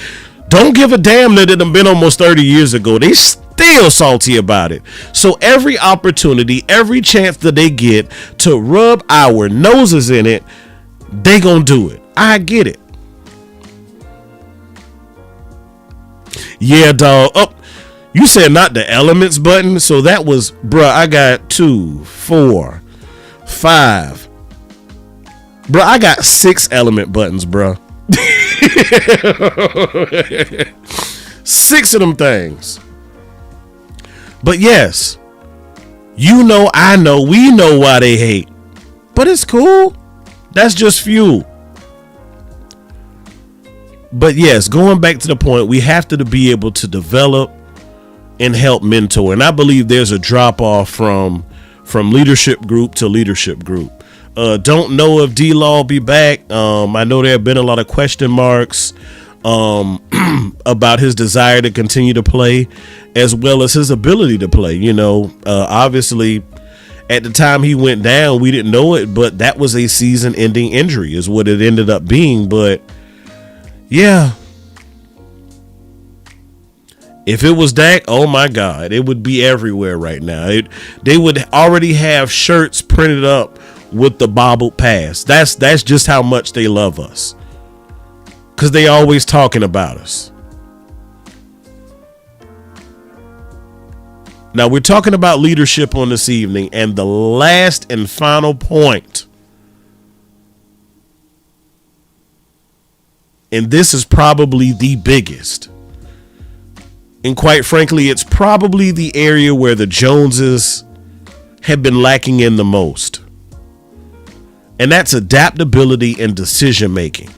Don't give a damn that it had been almost 30 years ago. They still salty about it. So every opportunity, every chance that they get to rub our noses in it, they gonna do it. I get it. Yeah, dog. Oh, you said not the elements button. So that was, bruh, I got 2, 4, 5. Bruh, I got 6 element buttons, bruh. 6 of them things. But yes, I know, we know why they hate. But it's cool. That's just fuel. But yes, going back to the point, we have to be able to develop and help mentor. And I believe there's a drop off from leadership group to leadership group. Don't know if D-Law will be back. I know there have been a lot of question marks about his desire to continue to play, as well as his ability to play. Obviously, at the time he went down, we didn't know it, but that was a season-ending injury is what it ended up being. But yeah, if it was Dak, oh my God, it would be everywhere right now. They would already have shirts printed up with the bobbled pass. That's just how much they love us, because they always talking about us. Now we're talking about leadership on this evening, and the last and final point, and this is probably the biggest, and quite frankly, it's probably the area where the Joneses have been lacking in the most. And that's adaptability and decision making.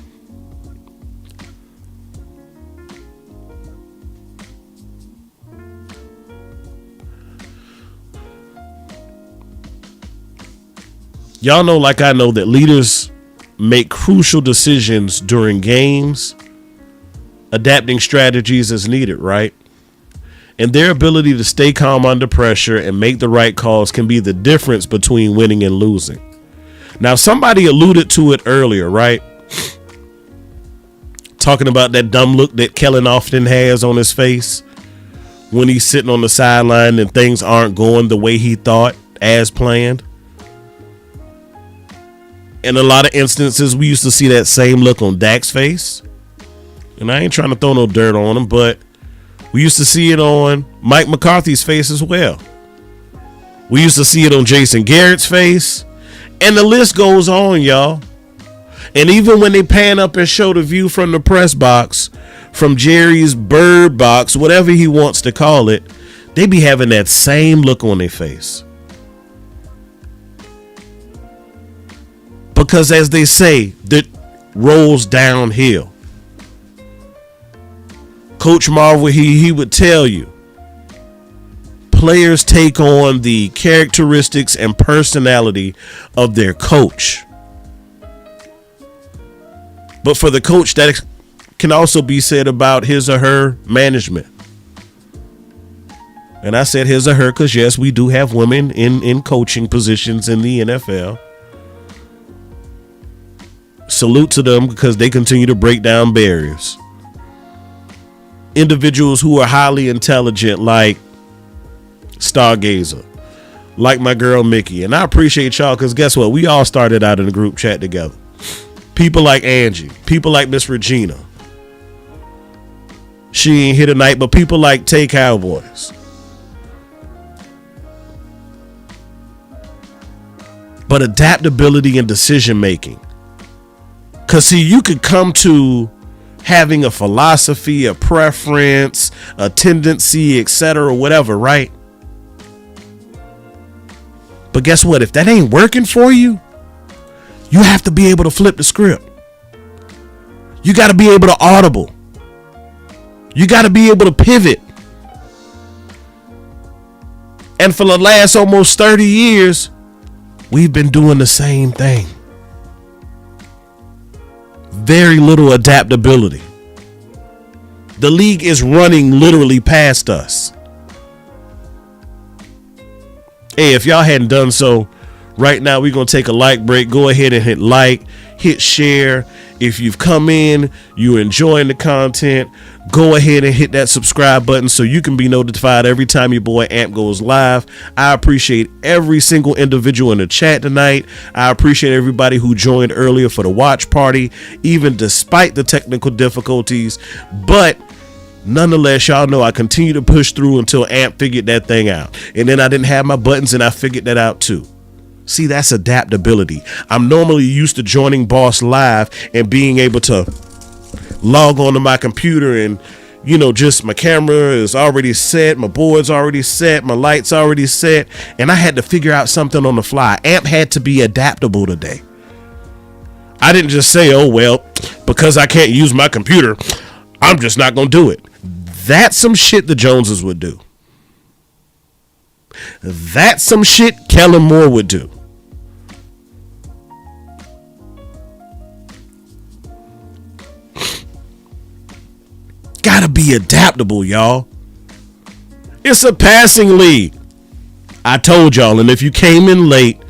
Y'all know, like I know, that leaders make crucial decisions during games, adapting strategies as needed, right? And their ability to stay calm under pressure and make the right calls can be the difference between winning and losing. Now, somebody alluded to it earlier, right? Talking about that dumb look that Kellen often has on his face when he's sitting on the sideline and things aren't going the way he thought as planned. In a lot of instances, we used to see that same look on Dak's face. And I ain't trying to throw no dirt on him, but we used to see it on Mike McCarthy's face as well. We used to see it on Jason Garrett's face. And the list goes on, y'all. And even when they pan up and show the view from the press box, from Jerry's bird box, whatever he wants to call it, they be having that same look on their face. Because as they say, that rolls downhill. Coach Marvel, he would tell you, players take on the characteristics and personality of their coach. But for the coach, that can also be said about his or her management. And I said his or her because, yes, we do have women in coaching positions in the NFL. Salute to them because they continue to break down barriers. Individuals who are highly intelligent, like Stargazer, like my girl Mickey. And I appreciate y'all because guess what? We all started out in a group chat together. People like Angie, people like Miss Regina. She ain't here tonight, but people like Tay Cowboys. But adaptability and decision making. Because see, you could come to having a philosophy, a preference, a tendency, etc., whatever, right? But guess what? If that ain't working for you, you have to be able to flip the script. You got to be able to audible. You got to be able to pivot. And for the last almost 30 years, we've been doing the same thing. Very little adaptability. The league is running literally past us. Hey, if y'all hadn't done so, right now we're going to take a like break. Go ahead and hit like, hit share. If you've come in, you're enjoying the content, go ahead and hit that subscribe button so you can be notified every time your boy Amp goes live. I appreciate every single individual in the chat tonight. I appreciate everybody who joined earlier for the watch party, even despite the technical difficulties. But nonetheless, y'all know I continue to push through until Amp figured that thing out. And then I didn't have my buttons and I figured that out too. See, that's adaptability. I'm normally used to joining Boss Live and being able to log on to my computer and, you know, just my camera is already set, my board's already set, my lights already set, and I had to figure out something on the fly. Amp had to be adaptable today. I didn't just say, oh, well, because I can't use my computer, I'm just not going to do it. That's some shit the Joneses would do. That's some shit Kellen Moore would do. Gotta be adaptable, y'all. It's a passing league. I told y'all, and if you came in late,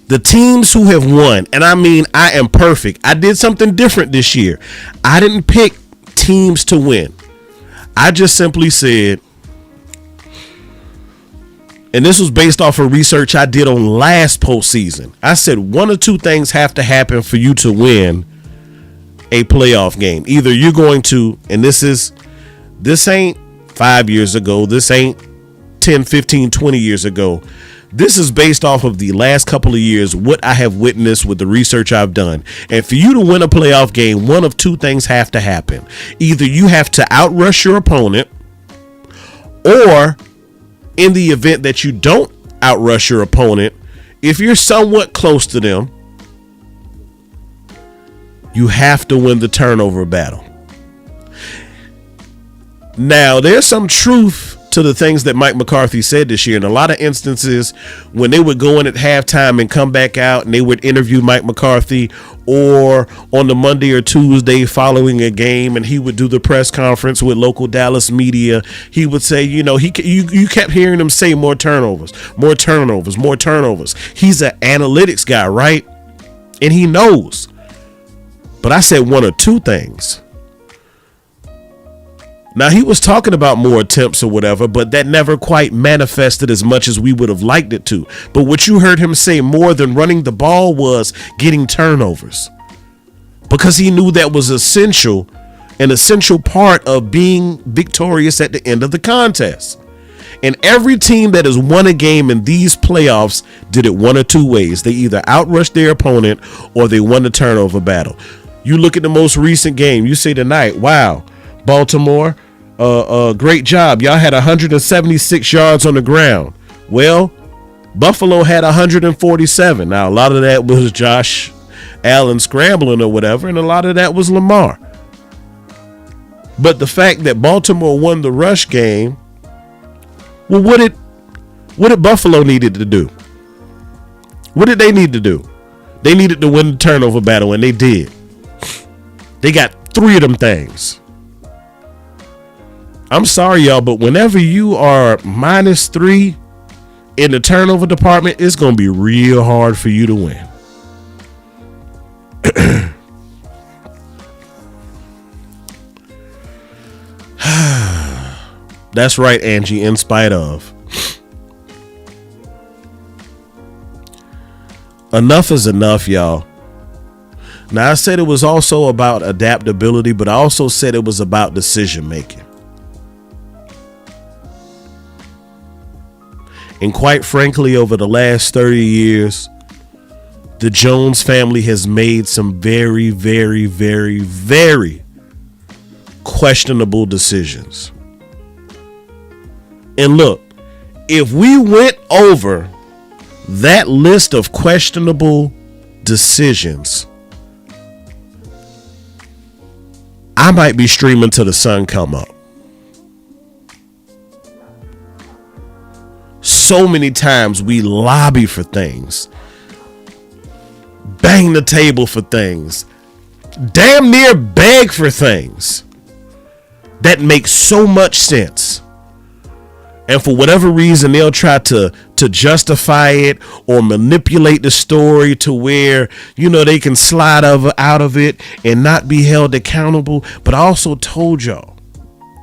the teams who have won, and I mean, I am perfect. I did something different this year. I didn't pick teams to win. I just simply said, and this was based off of research I did on last postseason. I said one or two things have to happen for you to win a playoff game. Either you're going to, and this ain't 5 years ago, this ain't 10, 15, 20 years ago. This is based off of the last couple of years, what I have witnessed with the research I've done. And for you to win a playoff game, one of two things have to happen. Either you have to outrush your opponent, or in the event that you don't outrush your opponent, if you're somewhat close to them, you have to win the turnover battle. Now, there's some truth to to the things that Mike McCarthy said this year. In a lot of instances, when they would go in at halftime and come back out and they would interview Mike McCarthy, or on the Monday or Tuesday following a game, and he would do the press conference with local Dallas media, he would say, you kept hearing him say more turnovers. He's an analytics guy, right? And he knows. But I said one or two things. Now, he was talking about more attempts or whatever, but that never quite manifested as much as we would have liked it to. But what you heard him say more than running the ball was getting turnovers, because he knew that was an essential part of being victorious at the end of the contest. And every team that has won a game in these playoffs did it one or two ways. They either outrushed their opponent or they won the turnover battle. You look at the most recent game, you say tonight, wow, Baltimore, great job. Y'all had 176 yards on the ground. Well, Buffalo had 147. Now, a lot of that was Josh Allen scrambling or whatever, and a lot of that was Lamar. But the fact that Baltimore won the rush game, well, what did Buffalo needed to do? What did they need to do? They needed to win the turnover battle, and they did. They got 3 of them things. I'm sorry, y'all, but whenever you are -3 in the turnover department, it's going to be real hard for you to win. That's right, Angie, in spite of. Enough is enough, y'all. Now, I said it was also about adaptability, but I also said it was about decision making. And quite frankly, over the last 30 years, the Jones family has made some very, very, very, very questionable decisions. And look, if we went over that list of questionable decisions, I might be streaming till the sun come up. So many times we lobby for things, bang the table for things, damn near beg for things that make so much sense. And for whatever reason, they'll try to justify it or manipulate the story to where, they can slide out of it and not be held accountable. But I also told y'all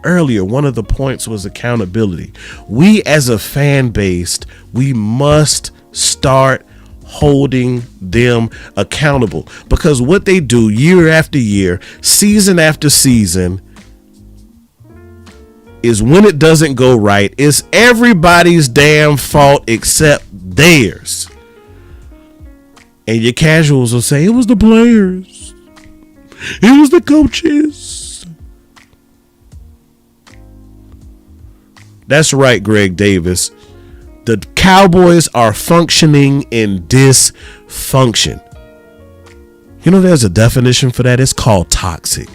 earlier, one of the points was accountability. We as a fan base, we must start holding them accountable, because what they do year after year, season after season, is when it doesn't go right, it's everybody's damn fault except theirs. And your casuals will say, it was the players, it was the coaches. That's right, Greg Davis. The Cowboys are functioning in dysfunction. There's a definition for that. It's called toxic.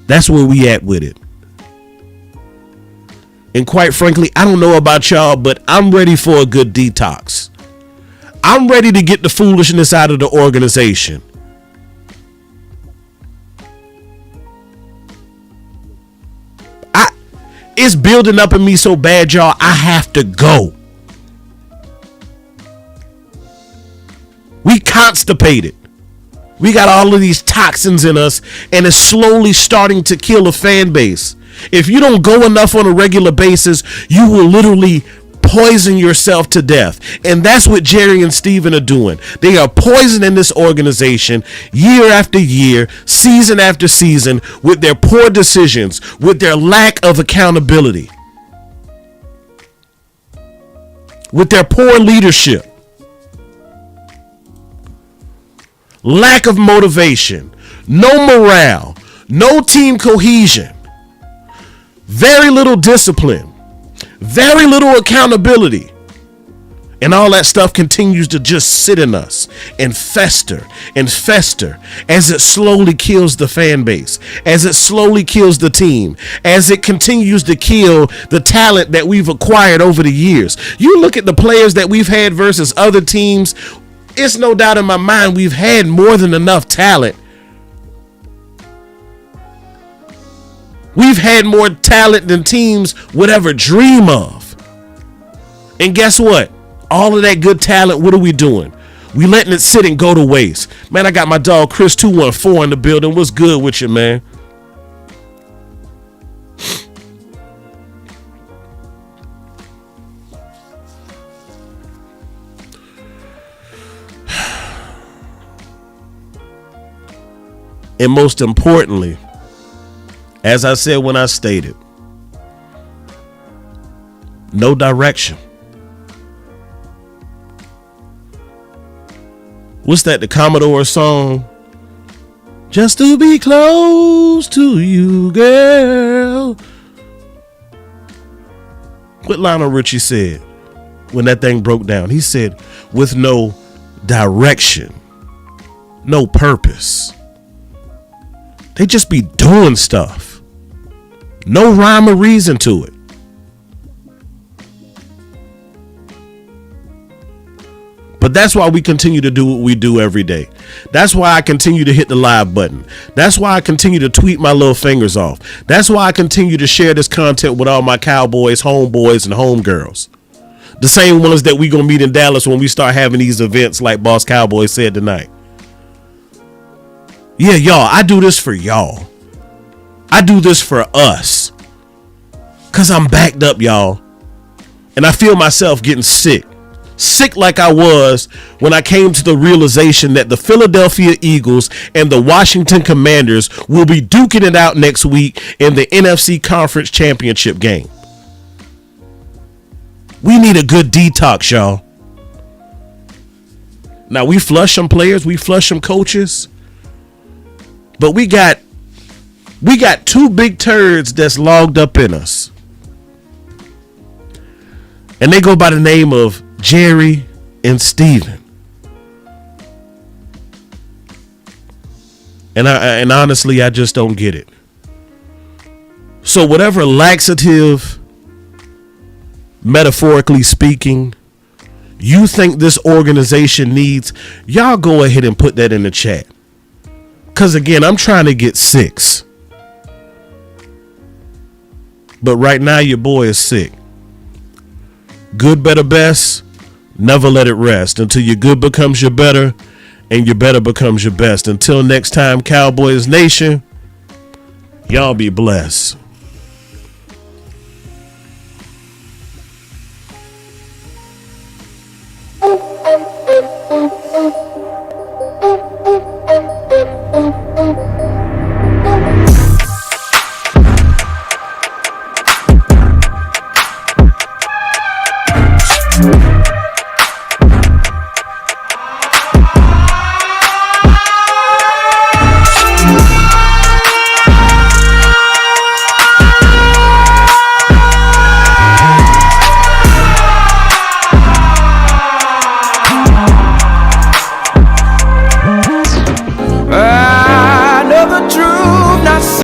That's where we at with it. And quite frankly, I don't know about y'all, but I'm ready for a good detox. I'm ready to get the foolishness out of the organization. It's building up in me so bad, y'all. I have to go. We constipated. We got all of these toxins in us, and it's slowly starting to kill a fan base. If you don't go enough on a regular basis, you will literally poison yourself to death. And that's what Jerry and Steven are doing. They are poisoning this organization year after year, season after season, with their poor decisions, with their lack of accountability, with their poor leadership, lack of motivation, no morale, no team cohesion, very little discipline, very little accountability. And all that stuff continues to just sit in us and fester as it slowly kills the fan base, as it slowly kills the team, as it continues to kill the talent that we've acquired over the years. You look at the players that we've had versus other teams, it's no doubt in my mind we've had more than enough talent. We've had more talent than teams would ever dream of. And guess what? All of that good talent, what are we doing? We letting it sit and go to waste. Man, I got my dog Chris 214 in the building. What's good with you, man? And most importantly, as I said when I stated, no direction. What's that, the Commodore song? Just to be close to you, girl. What Lionel Richie said when that thing broke down? He said, with no direction, no purpose. They just be doing stuff. No rhyme or reason to it. But that's why we continue to do what we do every day. That's why I continue to hit the live button. That's why I continue to tweet my little fingers off. That's why I continue to share this content with all my Cowboys, homeboys, and homegirls. The same ones that we gonna meet in Dallas when we start having these events like Boss Cowboy said tonight. Yeah, y'all, I do this for y'all. I do this for us. Cause I'm backed up, y'all. And I feel myself getting sick. Sick like I was when I came to the realization that the Philadelphia Eagles and the Washington Commanders will be duking it out next week in the NFC Conference Championship game. We need a good detox, y'all. Now, we flush some players, we flush some coaches, but we got two big turds that's logged up in us. And they go by the name of Jerry and Steven. And honestly, I just don't get it. So whatever laxative, metaphorically speaking, you think this organization needs, y'all go ahead and put that in the chat. Because again, I'm trying to get 6. But right now, your boy is sick. Good, better, best. Never let it rest until your good becomes your better and your better becomes your best. Until next time, Cowboys Nation, y'all be blessed.